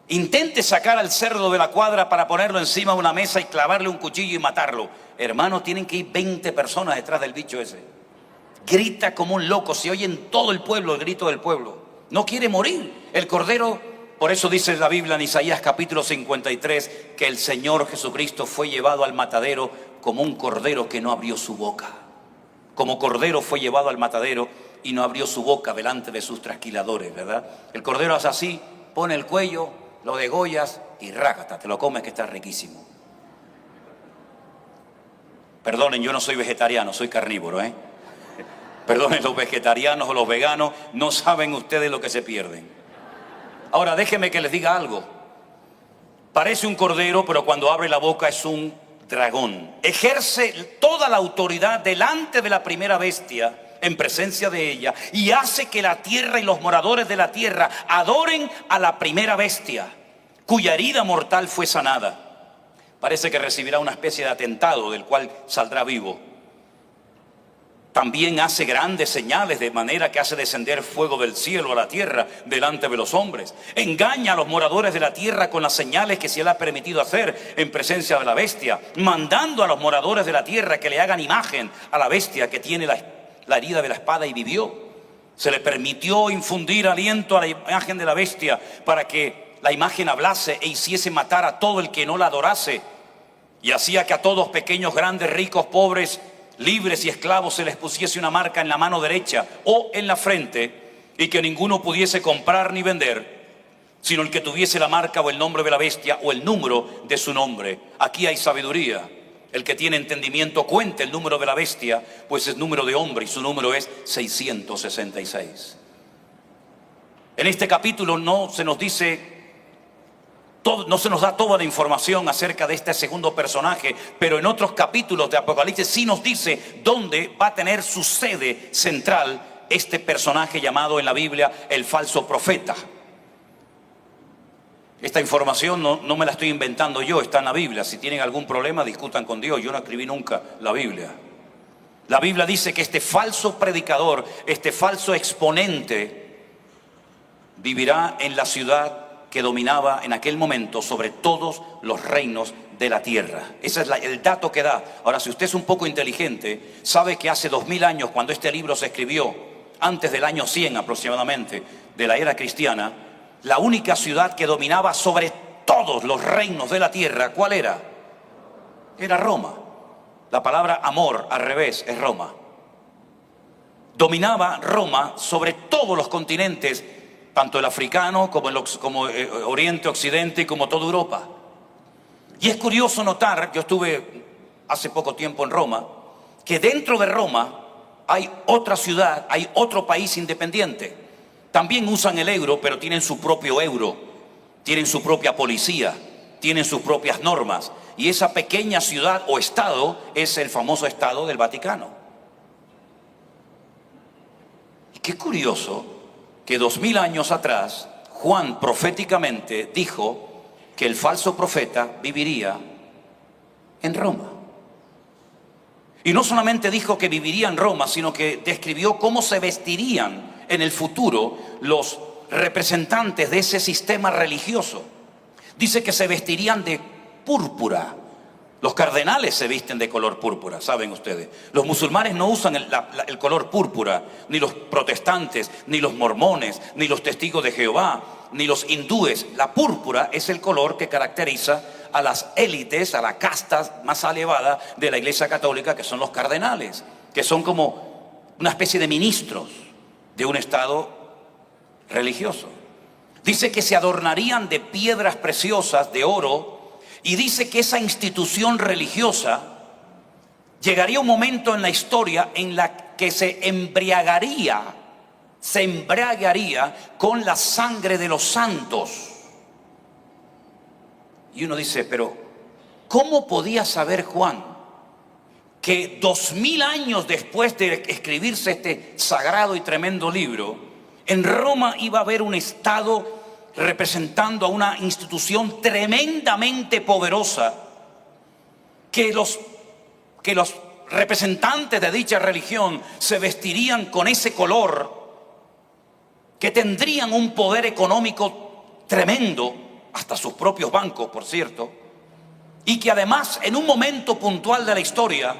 Intente sacar al cerdo de la cuadra para ponerlo encima de una mesa y clavarle un cuchillo y matarlo. Hermano, tienen que ir 20 personas detrás del bicho ese. Grita como un loco, se oye en todo el pueblo el grito del pueblo. No quiere morir. El cordero, por eso dice la Biblia en Isaías capítulo 53, que el Señor Jesucristo fue llevado al matadero como un cordero que no abrió su boca. Como cordero fue llevado al matadero y no abrió su boca delante de sus trasquiladores, ¿verdad? El cordero hace así, pone el cuello, lo degollas y rácata, te lo comes, que está riquísimo. Perdonen, yo no soy vegetariano, soy carnívoro, ¿eh? Perdonen los vegetarianos o los veganos, no saben ustedes lo que se pierden. Ahora déjenme que les diga algo. Parece un cordero, pero cuando abre la boca es un dragón. Ejerce toda la autoridad delante de la primera bestia, en presencia de ella, y hace que la tierra y los moradores de la tierra adoren a la primera bestia, cuya herida mortal fue sanada. Parece que recibirá una especie de atentado del cual saldrá vivo. También hace grandes señales, de manera que hace descender fuego del cielo a la tierra delante de los hombres. Engaña a los moradores de la tierra con las señales que se le ha permitido hacer en presencia de la bestia, mandando a los moradores de la tierra que le hagan imagen a la bestia que tiene la herida de la espada y vivió. Se le permitió infundir aliento a la imagen de la bestia para que la imagen hablase e hiciese matar a todo el que no la adorase, y hacía que a todos, pequeños, grandes, ricos, pobres, libres y esclavos, se les pusiese una marca en la mano derecha o en la frente, y que ninguno pudiese comprar ni vender, sino el que tuviese la marca o el nombre de la bestia o el número de su nombre. Aquí hay sabiduría. El que tiene entendimiento cuente el número de la bestia, pues es número de hombre y su número es 666. En este capítulo no se nos da toda la información acerca de este segundo personaje, pero en otros capítulos de Apocalipsis sí nos dice dónde va a tener su sede central este personaje llamado en la Biblia el falso profeta. Esta información no me la estoy inventando yo, está en la Biblia. Si tienen algún problema, discutan con Dios. Yo no escribí nunca la Biblia. La Biblia dice que este falso predicador, este falso exponente, vivirá en la ciudad que dominaba en aquel momento sobre todos los reinos de la tierra. Ese es el dato que da. Ahora, si usted es un poco inteligente, sabe que hace 2000 años, cuando este libro se escribió, antes del año 100 aproximadamente de la era cristiana, la única ciudad que dominaba sobre todos los reinos de la tierra, ¿cuál era? Era Roma. La palabra amor al revés es Roma. Dominaba Roma sobre todos los continentes, tanto el africano como Oriente, Occidente y como toda Europa. Y es curioso notar, yo estuve hace poco tiempo en Roma, que dentro de Roma hay otra ciudad, hay otro país independiente. También usan el euro, pero tienen su propio euro, tienen su propia policía, tienen sus propias normas. Y esa pequeña ciudad o estado es el famoso Estado del Vaticano. Y qué curioso que 2000 años atrás Juan proféticamente dijo que el falso profeta viviría en Roma. Y no solamente dijo que viviría en Roma, sino que describió cómo se vestirían en el futuro los representantes de ese sistema religioso. Dice que se vestirían de púrpura, Los cardenales se visten de color púrpura, saben ustedes. Los musulmanes no usan el color púrpura, ni los protestantes, ni los mormones, ni los testigos de Jehová, ni los hindúes. La púrpura es el color que caracteriza a las élites, a la casta más elevada de la Iglesia Católica, que son los cardenales, que son como una especie de ministros de un estado religioso. Dice que se adornarían de piedras preciosas, de oro, y dice que esa institución religiosa llegaría un momento en la historia en la que se embriagaría con la sangre de los santos. Y uno dice, pero ¿cómo podía saber Juan que 2000 años después de escribirse este sagrado y tremendo libro, en Roma iba a haber un estado representando a una institución tremendamente poderosa, que los representantes de dicha religión se vestirían con ese color, que tendrían un poder económico tremendo, hasta sus propios bancos, por cierto, y que además en un momento puntual de la historia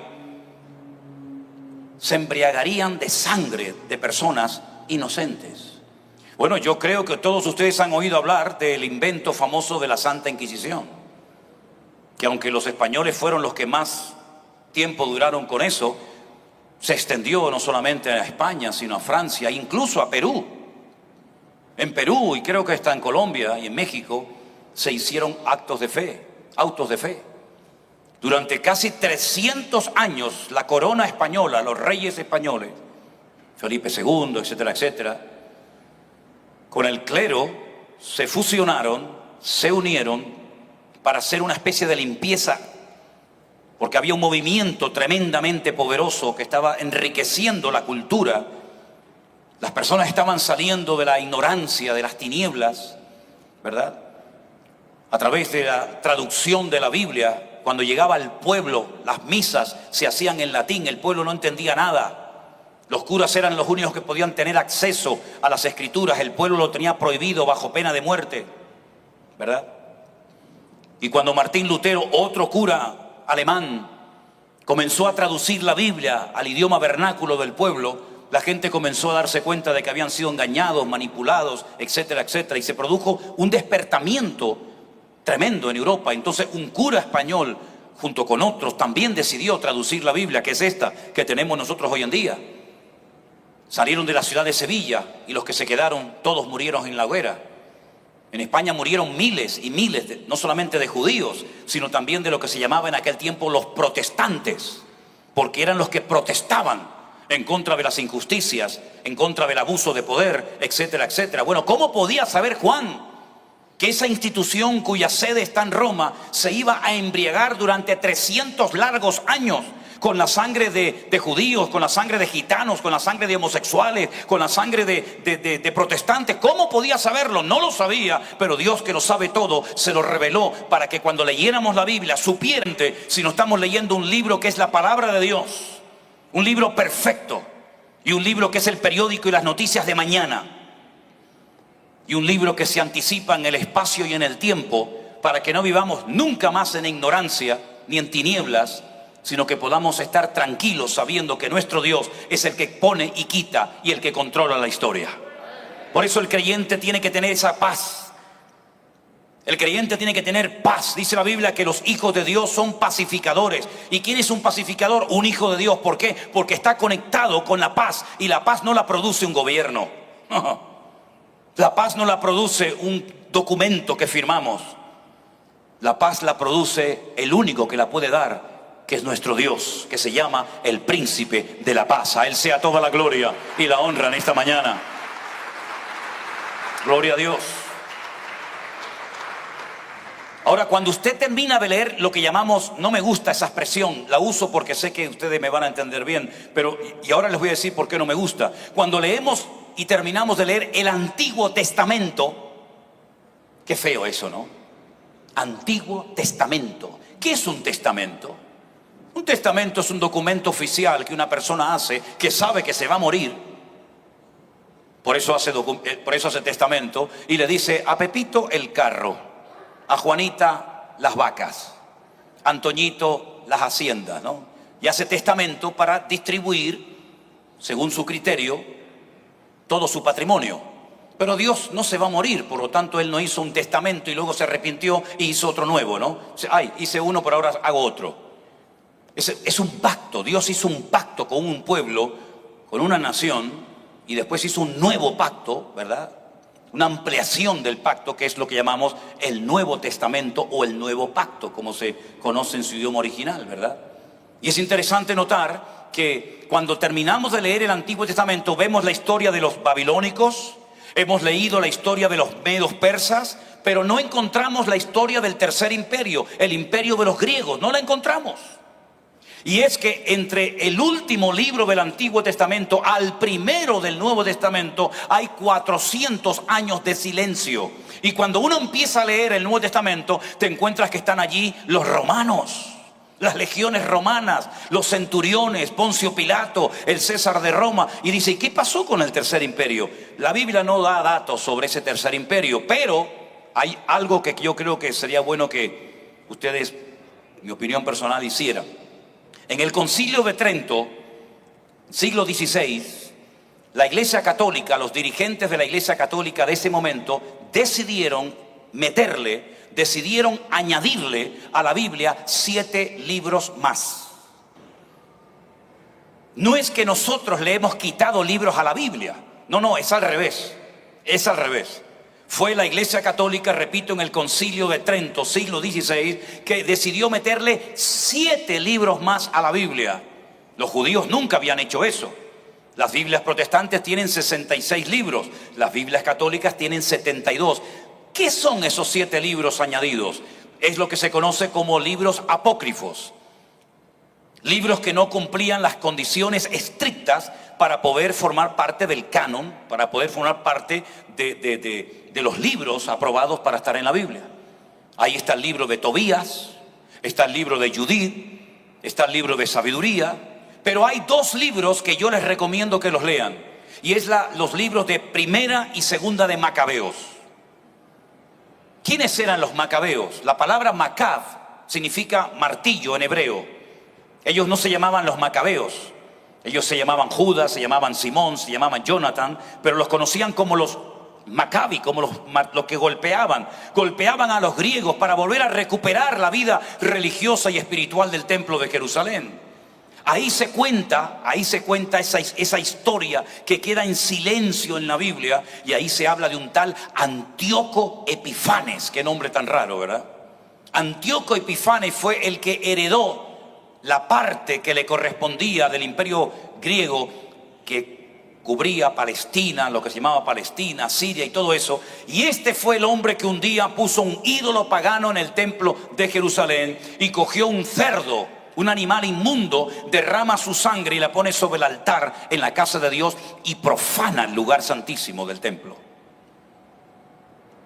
se embriagarían de sangre de personas inocentes? Bueno, yo creo que todos ustedes han oído hablar del invento famoso de la Santa Inquisición, que aunque los españoles fueron los que más tiempo duraron con eso, se extendió no solamente a España, sino a Francia, incluso a Perú. En Perú, y creo que está en Colombia y en México, se hicieron autos de fe. Durante casi 300 años, la corona española, los reyes españoles, Felipe II, etcétera, etcétera, con el clero se fusionaron, se unieron para hacer una especie de limpieza, porque había un movimiento tremendamente poderoso que estaba enriqueciendo la cultura. Las personas estaban saliendo de la ignorancia, de las tinieblas, ¿verdad? A través de la traducción de la Biblia, cuando llegaba al pueblo, las misas se hacían en latín, el pueblo no entendía nada. Los curas eran los únicos que podían tener acceso a las escrituras. El pueblo lo tenía prohibido bajo pena de muerte, ¿verdad? Y cuando Martín Lutero, otro cura alemán, comenzó a traducir la Biblia al idioma vernáculo del pueblo, la gente comenzó a darse cuenta de que habían sido engañados, manipulados, etcétera, etcétera. Y se produjo un despertamiento tremendo en Europa. Entonces un cura español, junto con otros, también decidió traducir la Biblia, que es esta que tenemos nosotros hoy en día. Salieron de la ciudad de Sevilla y los que se quedaron, todos murieron en la hoguera. En España murieron miles y miles, no solamente de judíos, sino también de lo que se llamaba en aquel tiempo los protestantes, porque eran los que protestaban en contra de las injusticias, en contra del abuso de poder, etcétera, etcétera. Bueno, ¿cómo podía saber Juan que esa institución cuya sede está en Roma se iba a embriagar durante 300 largos años con la sangre de judíos, con la sangre de gitanos, con la sangre de homosexuales, con la sangre de protestantes? ¿Cómo podía saberlo? No lo sabía, pero Dios, que lo sabe todo, se lo reveló para que cuando leyéramos la Biblia supieran si no estamos leyendo un libro que es la palabra de Dios, un libro perfecto, y un libro que es el periódico y las noticias de mañana, y un libro que se anticipa en el espacio y en el tiempo, para que no vivamos nunca más en ignorancia ni en tinieblas, sino que podamos estar tranquilos sabiendo que nuestro Dios es el que pone y quita y el que controla la historia. Por eso el creyente tiene que tener esa paz. El creyente tiene que tener paz. Dice la Biblia que los hijos de Dios son pacificadores. ¿Y quién es un pacificador? Un hijo de Dios. ¿Por qué? Porque está conectado con la paz, y la paz no la produce un gobierno. La paz no la produce un documento que firmamos. La paz la produce el único que la puede dar, que es nuestro Dios, que se llama el Príncipe de la Paz. A Él sea toda la gloria y la honra en esta mañana. Gloria a Dios. Ahora, cuando usted termina de leer lo que llamamos, no me gusta esa expresión, la uso porque sé que ustedes me van a entender bien, pero y ahora les voy a decir por qué no me gusta. Cuando leemos y terminamos de leer el Antiguo Testamento, qué feo eso, ¿no? Antiguo Testamento. ¿Qué es un testamento? Un testamento es un documento oficial que una persona hace, que sabe que se va a morir. Por eso hace testamento, y le dice: a Pepito el carro, a Juanita las vacas, Antoñito las haciendas, ¿no? Y hace testamento para distribuir, según su criterio, todo su patrimonio. Pero Dios no se va a morir, por lo tanto Él no hizo un testamento y luego se arrepintió y hizo otro nuevo, ¿no? Ay, hice uno, pero ahora hago otro. Es un pacto. Dios hizo un pacto con un pueblo, con una nación, y después hizo un nuevo pacto, ¿verdad? Una ampliación del pacto, que es lo que llamamos el Nuevo Testamento o el Nuevo Pacto, como se conoce en su idioma original, ¿verdad? Y es interesante notar que cuando terminamos de leer el Antiguo Testamento vemos la historia de los babilónicos, hemos leído la historia de los medos persas, pero no encontramos la historia del Tercer Imperio, el imperio de los griegos, no la encontramos. Y es que entre el último libro del Antiguo Testamento al primero del Nuevo Testamento hay 400 años de silencio. Y cuando uno empieza a leer el Nuevo Testamento, te encuentras que están allí los romanos, las legiones romanas, los centuriones, Poncio Pilato, el César de Roma. Y dice, ¿y qué pasó con el Tercer Imperio? La Biblia no da datos sobre ese Tercer Imperio, pero hay algo que yo creo que sería bueno que ustedes, mi opinión personal, hicieran. En el Concilio de Trento, siglo XVI, la Iglesia Católica, los dirigentes de la Iglesia Católica de ese momento decidieron añadirle a la Biblia 7 libros más. No es que nosotros le hemos quitado libros a la Biblia, no, es al revés, Fue la Iglesia Católica, repito, en el Concilio de Trento, siglo XVI, que decidió meterle 7 libros más a la Biblia. Los judíos nunca habían hecho eso. Las Biblias protestantes tienen 66 libros, las Biblias católicas tienen 72. ¿Qué son esos 7 libros añadidos? Es lo que se conoce como libros apócrifos. Libros que no cumplían las condiciones estrictas para poder formar parte del canon, para poder formar parte de los libros aprobados para estar en la Biblia. Ahí está el libro de Tobías, está el libro de Judith, está el libro de Sabiduría, pero hay 2 libros que yo les recomiendo que los lean, y es los libros de Primera y Segunda de Macabeos. ¿Quiénes eran los macabeos? La palabra macab significa martillo en hebreo. Ellos no se llamaban los macabeos, ellos se llamaban Judas, se llamaban Simón, se llamaban Jonathan, pero los conocían como los Maccabi, como los que golpeaban a los griegos para volver a recuperar la vida religiosa y espiritual del templo de Jerusalén. Ahí se cuenta esa historia que queda en silencio en la Biblia, y ahí se habla de un tal Antíoco Epifanes. Qué nombre tan raro, ¿verdad? Antíoco Epifanes fue el que heredó la parte que le correspondía del imperio griego que cubría Palestina, lo que se llamaba Palestina, Siria y todo eso. Y este fue el hombre que un día puso un ídolo pagano en el templo de Jerusalén y cogió un cerdo, un animal inmundo, derrama su sangre y la pone sobre el altar en la casa de Dios y profana el lugar santísimo del templo.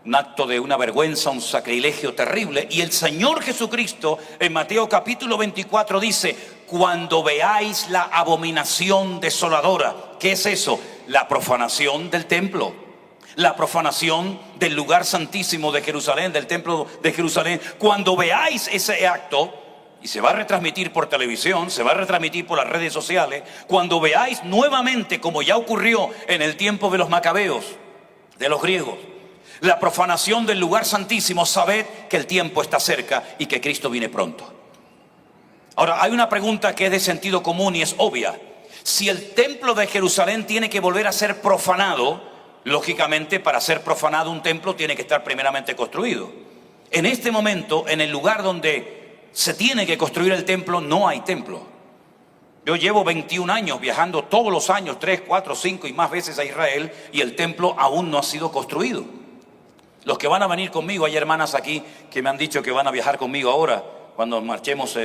Un acto de una vergüenza, un sacrilegio terrible. Y el Señor Jesucristo en Mateo capítulo 24 dice: cuando veáis la abominación desoladora. ¿Qué es eso? La profanación del templo, la profanación del lugar santísimo de Jerusalén, del templo de Jerusalén. Cuando veáis ese acto, y se va a retransmitir por televisión, se va a retransmitir por las redes sociales, cuando veáis nuevamente, como ya ocurrió en el tiempo de los macabeos, de los griegos, la profanación del lugar santísimo, sabed que el tiempo está cerca y que Cristo viene pronto. Ahora, hay una pregunta que es de sentido común y es obvia. Si el templo de Jerusalén tiene que volver a ser profanado, lógicamente para ser profanado un templo tiene que estar primeramente construido. En este momento, en el lugar donde se tiene que construir el templo, no hay templo. Yo llevo 21 años viajando todos los años, 3, 4, 5 y más veces a Israel, y el templo aún no ha sido construido. Los que van a venir conmigo, hay hermanas aquí que me han dicho que van a viajar conmigo ahora, cuando marchemos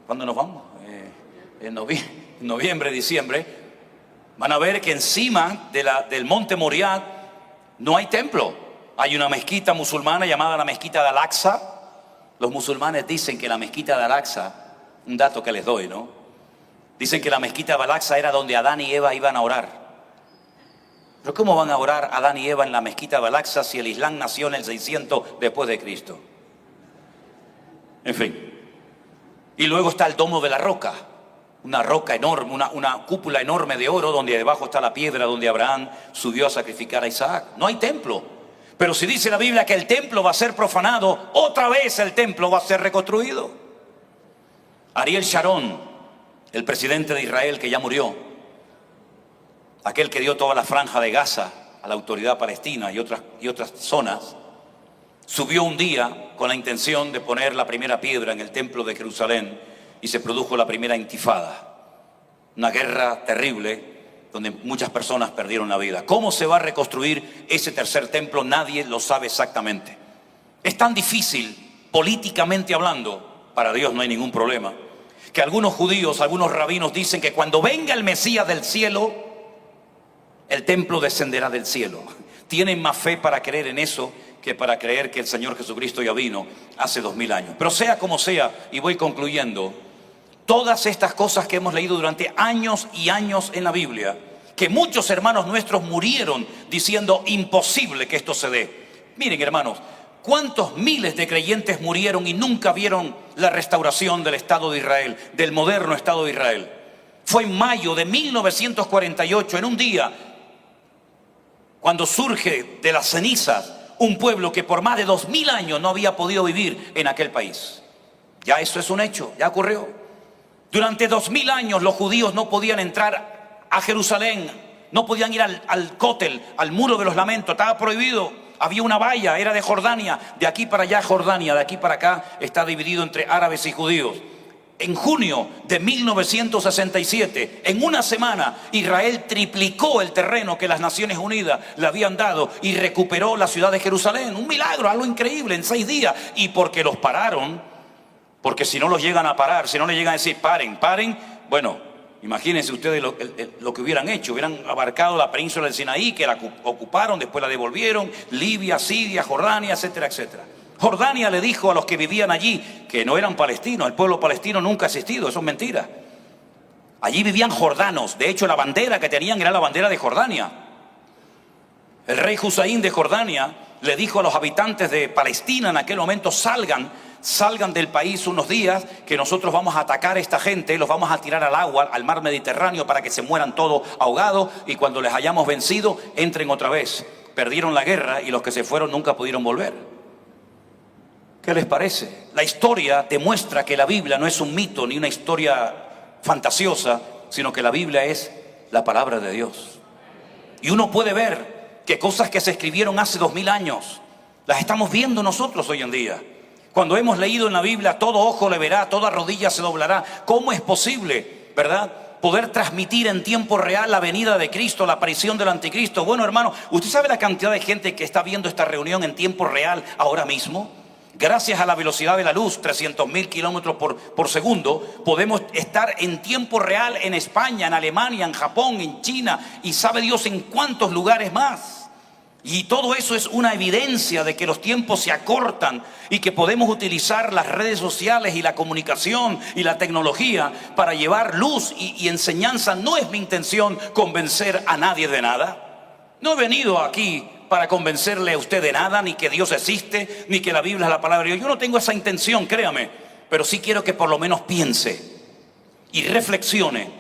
¿cuándo nos vamos? En noviembre, diciembre. Van a ver que encima del monte Moriah no hay templo. Hay una mezquita musulmana llamada la mezquita de Al-Aqsa. Los musulmanes dicen que la mezquita de Al-Aqsa, un dato que les doy, ¿no? Dicen que la mezquita de Al-Aqsa era donde Adán y Eva iban a orar. Pero ¿cómo van a orar Adán y Eva en la mezquita de Al-Aqsa si el Islam nació en el 600 después de Cristo? En fin, Y luego está el domo de la roca, una roca enorme, una cúpula enorme de oro donde debajo está la piedra donde Abraham subió a sacrificar a Isaac. No hay templo. Pero si dice la Biblia que el templo va a ser profanado, otra vez el templo va a ser reconstruido. Ariel Sharon, el presidente de Israel que ya murió, aquel que dio toda la franja de Gaza a la autoridad palestina y otras zonas, subió un día con la intención de poner la primera piedra en el templo de Jerusalén y se produjo la primera intifada, una guerra terrible donde muchas personas perdieron la vida. ¿Cómo se va a reconstruir ese tercer templo? Nadie lo sabe exactamente. Es tan difícil, políticamente hablando, para Dios no hay ningún problema, que algunos judíos, algunos rabinos dicen que cuando venga el Mesías del cielo, el templo descenderá del cielo. Tienen más fe para creer en eso que para creer que el Señor Jesucristo ya vino hace 2000 años. Pero sea como sea, y voy concluyendo, todas estas cosas que hemos leído durante años y años en la Biblia, que muchos hermanos nuestros murieron diciendo imposible que esto se dé. Miren, hermanos, ¿cuántos miles de creyentes murieron y nunca vieron la restauración del Estado de Israel, del moderno Estado de Israel? Fue en mayo de 1948, en un día, cuando surge de las cenizas un pueblo que por más de 2000 años no había podido vivir en aquel país. Ya eso es un hecho, ya ocurrió. Durante 2000 años los judíos no podían entrar a Jerusalén, no podían ir al Cótel, al muro de los lamentos, estaba prohibido. Había una valla, era de Jordania, de aquí para allá Jordania, de aquí para acá está dividido entre árabes y judíos. En junio de 1967, en una semana, Israel triplicó el terreno que las Naciones Unidas le habían dado y recuperó la ciudad de Jerusalén. Un milagro, algo increíble, en 6 días. Y porque los pararon, porque si no los llegan a parar, si no le llegan a decir paren, bueno, imagínense ustedes lo que hubieran hecho. Hubieran abarcado la península del Sinaí, que la ocuparon, después la devolvieron, Libia, Siria, Jordania, etcétera, etcétera. Jordania le dijo a los que vivían allí que no eran palestinos, el pueblo palestino nunca ha existido, eso es mentira. Allí vivían jordanos, de hecho la bandera que tenían era la bandera de Jordania. El rey Hussein de Jordania le dijo a los habitantes de Palestina en aquel momento, salgan del país unos días, que nosotros vamos a atacar a esta gente, los vamos a tirar al agua, al mar Mediterráneo, para que se mueran todos ahogados, y cuando les hayamos vencido, entren otra vez. Perdieron la guerra y los que se fueron nunca pudieron volver. ¿Qué les parece? La historia demuestra que la Biblia no es un mito ni una historia fantasiosa, sino que la Biblia es la palabra de Dios. Y uno puede ver que cosas que se escribieron hace 2000 años, las estamos viendo nosotros hoy en día. Cuando hemos leído en la Biblia, todo ojo le verá, toda rodilla se doblará. ¿Cómo es posible, verdad, poder transmitir en tiempo real la venida de Cristo, la aparición del anticristo? Bueno, hermano, ¿usted sabe la cantidad de gente que está viendo esta reunión en tiempo real ahora mismo? Gracias a la velocidad de la luz, 300.000 kilómetros por segundo, podemos estar en tiempo real en España, en Alemania, en Japón, en China y sabe Dios en cuántos lugares más. Y todo eso es una evidencia de que los tiempos se acortan y que podemos utilizar las redes sociales y la comunicación y la tecnología para llevar luz y enseñanza. No es mi intención convencer a nadie de nada. No he venido aquí para convencerle a usted de nada, ni que Dios existe, ni que la Biblia es la palabra de Dios. Yo no tengo esa intención, créame, pero sí quiero que por lo menos piense y reflexione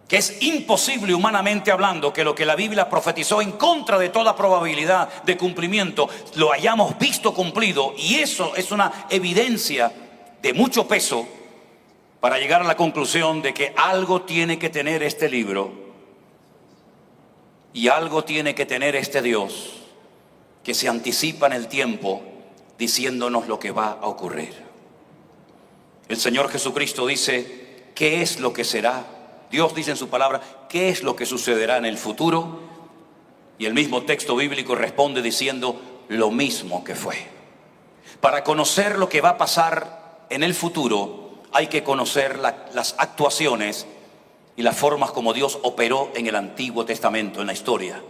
que es imposible humanamente hablando que lo que la Biblia profetizó en contra de toda probabilidad de cumplimiento, lo hayamos visto cumplido, y eso es una evidencia de mucho peso para llegar a la conclusión de que algo tiene que tener este libro. Y algo tiene que tener este Dios que se anticipa en el tiempo diciéndonos lo que va a ocurrir. El Señor Jesucristo dice, ¿qué es lo que será? Dios dice en su palabra, ¿qué es lo que sucederá en el futuro? Y el mismo texto bíblico responde diciendo, lo mismo que fue. Para conocer lo que va a pasar en el futuro, hay que conocer las actuaciones y las formas como Dios operó en el Antiguo Testamento, en la historia.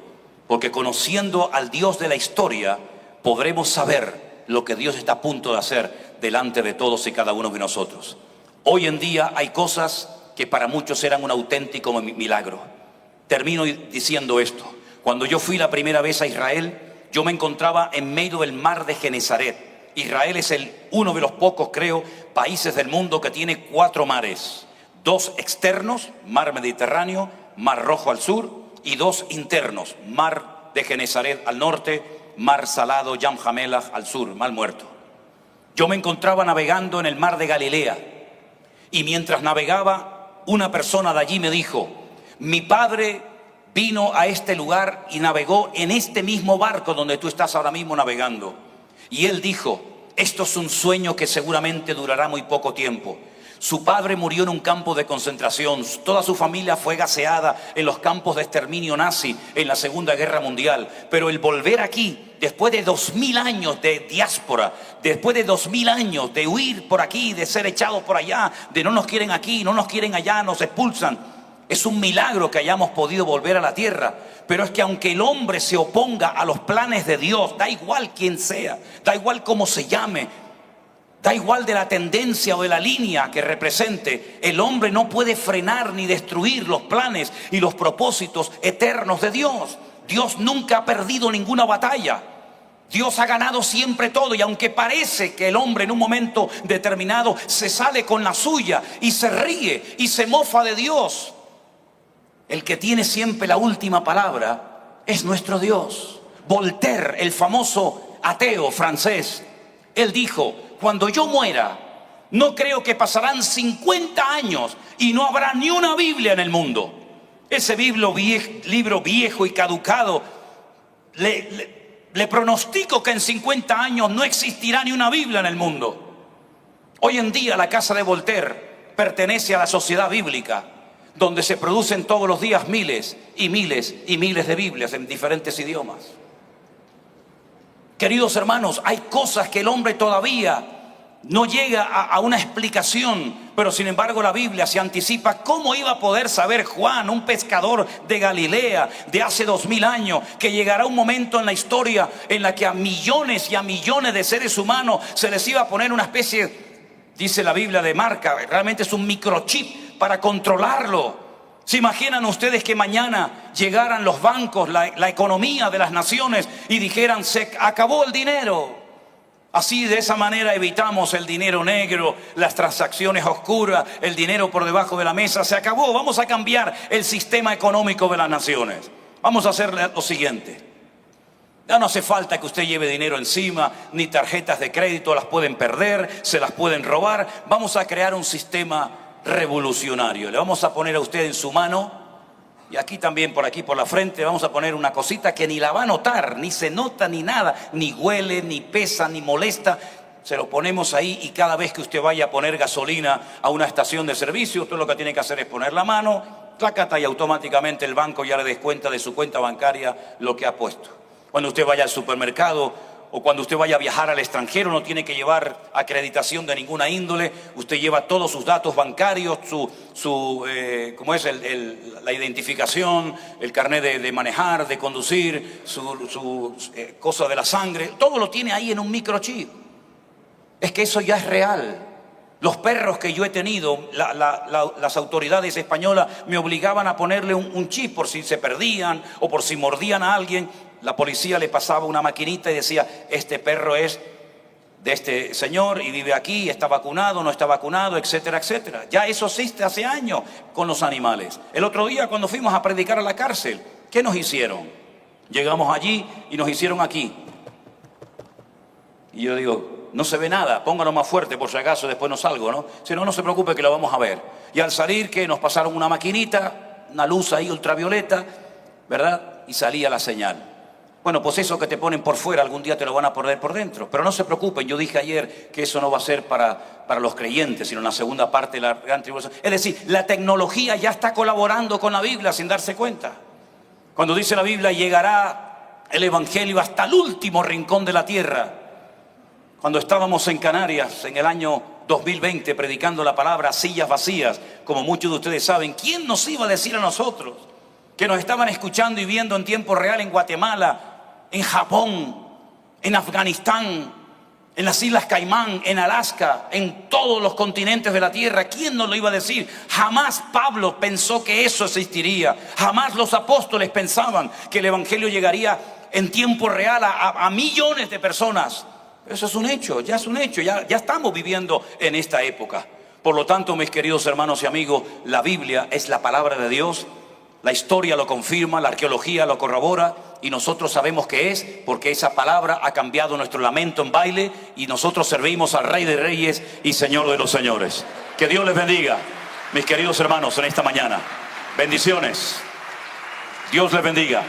Porque conociendo al Dios de la historia, podremos saber lo que Dios está a punto de hacer delante de todos y cada uno de nosotros. Hoy en día hay cosas que para muchos eran un auténtico milagro. Termino diciendo esto. Cuando yo fui la primera vez a Israel, yo me encontraba en medio del mar de Genesaret. Israel es uno de los pocos, creo, países del mundo que tiene 4 mares. 2 externos, mar Mediterráneo, mar Rojo al sur, y 2 internos, mar de Genesaret al norte, mar Salado, Yam Jamelach al sur, mar Muerto. Yo me encontraba navegando en el mar de Galilea, y mientras navegaba, una persona de allí me dijo: mi padre vino a este lugar y navegó en este mismo barco donde tú estás ahora mismo navegando. Y él dijo: esto es un sueño que seguramente durará muy poco tiempo. Su padre murió en un campo de concentración, toda su familia fue gaseada en los campos de exterminio nazi en la Segunda Guerra Mundial. Pero el volver aquí, después de 2000 años de diáspora, después de 2000 años de huir por aquí, de ser echados por allá, de no nos quieren aquí, no nos quieren allá, nos expulsan, es un milagro que hayamos podido volver a la tierra. Pero es que aunque el hombre se oponga a los planes de Dios, da igual quién sea, da igual cómo se llame, da igual de la tendencia o de la línea que represente, el hombre no puede frenar ni destruir los planes y los propósitos eternos de Dios. Dios nunca ha perdido ninguna batalla. Dios ha ganado siempre todo, y aunque parece que el hombre en un momento determinado se sale con la suya y se ríe y se mofa de Dios, el que tiene siempre la última palabra es nuestro Dios. Voltaire, el famoso ateo francés, él dijo: cuando yo muera, no creo que pasarán 50 años y no habrá ni una Biblia en el mundo. Ese libro viejo y caducado, le pronostico que en 50 años no existirá ni una Biblia en el mundo. Hoy en día la casa de Voltaire pertenece a la Sociedad Bíblica, donde se producen todos los días miles y miles y miles de Biblias en diferentes idiomas. Queridos hermanos, hay cosas que el hombre todavía no llega a una explicación, pero sin embargo la Biblia se anticipa. ¿Cómo iba a poder saber Juan, un pescador de Galilea de hace 2000 años, que llegará un momento en la historia en la que a millones y a millones de seres humanos se les iba a poner una especie, dice la Biblia, de marca? Realmente es un microchip para controlarlo. ¿Se imaginan ustedes que mañana llegaran los bancos, la economía de las naciones, y dijeran: se acabó el dinero? Así, de esa manera evitamos el dinero negro, las transacciones oscuras, el dinero por debajo de la mesa. Se acabó, vamos a cambiar el sistema económico de las naciones. Vamos a hacer lo siguiente: ya no hace falta que usted lleve dinero encima, ni tarjetas de crédito, las pueden perder, se las pueden robar. Vamos a crear un sistema revolucionario. Le vamos a poner a usted en su mano, y aquí también, por aquí por la frente, vamos a poner una cosita que ni la va a notar, ni se nota ni nada, ni huele, ni pesa, ni molesta. Se lo ponemos ahí, y cada vez que usted vaya a poner gasolina a una estación de servicio, usted lo que tiene que hacer es poner la mano, clacata, y automáticamente el banco ya le descuenta de su cuenta bancaria lo que ha puesto. Cuando usted vaya al supermercado, o cuando usted vaya a viajar al extranjero, no tiene que llevar acreditación de ninguna índole. Usted lleva todos sus datos bancarios, ¿cómo es? La identificación, el carnet de manejar, de conducir, su cosa de la sangre. Todo lo tiene ahí en un microchip. Es que eso ya es real. Los perros que yo he tenido, las autoridades españolas me obligaban a ponerle un chip por si se perdían o por si mordían a alguien. La policía le pasaba una maquinita y decía: este perro es de este señor y vive aquí, está vacunado, no está vacunado, etcétera, etcétera. Ya eso existe hace años con los animales. El otro día, cuando fuimos a predicar a la cárcel, ¿qué nos hicieron? Llegamos allí y nos hicieron aquí. Y yo digo: no se ve nada, póngalo más fuerte por si acaso después no salgo, ¿no? Si no, no se preocupe que lo vamos a ver. Y al salir, que nos pasaron una maquinita, una luz ahí ultravioleta, ¿verdad? Y salía la señal. Bueno, pues eso que te ponen por fuera, algún día te lo van a poner por dentro. Pero no se preocupen, yo dije ayer que eso no va a ser para los creyentes, sino en la segunda parte de la gran tribulación. Es decir, la tecnología ya está colaborando con la Biblia sin darse cuenta. Cuando dice la Biblia: llegará el Evangelio hasta el último rincón de la tierra. Cuando estábamos en Canarias en el año 2020 predicando la palabra, sillas vacías, como muchos de ustedes saben, ¿quién nos iba a decir a nosotros que nos estaban escuchando y viendo en tiempo real en Guatemala, en Japón, en Afganistán, en las Islas Caimán, en Alaska, en todos los continentes de la tierra? ¿Quién nos lo iba a decir? Jamás Pablo pensó que eso existiría. Jamás los apóstoles pensaban que el Evangelio llegaría en tiempo real a millones de personas. Eso es un hecho, ya es un hecho, ya estamos viviendo en esta época. Por lo tanto, mis queridos hermanos y amigos, la Biblia es la palabra de Dios. La historia lo confirma, la arqueología lo corrobora y nosotros sabemos que es porque esa palabra ha cambiado nuestro lamento en baile y nosotros servimos al Rey de Reyes y Señor de los Señores. Que Dios les bendiga, mis queridos hermanos, en esta mañana. Bendiciones. Dios les bendiga.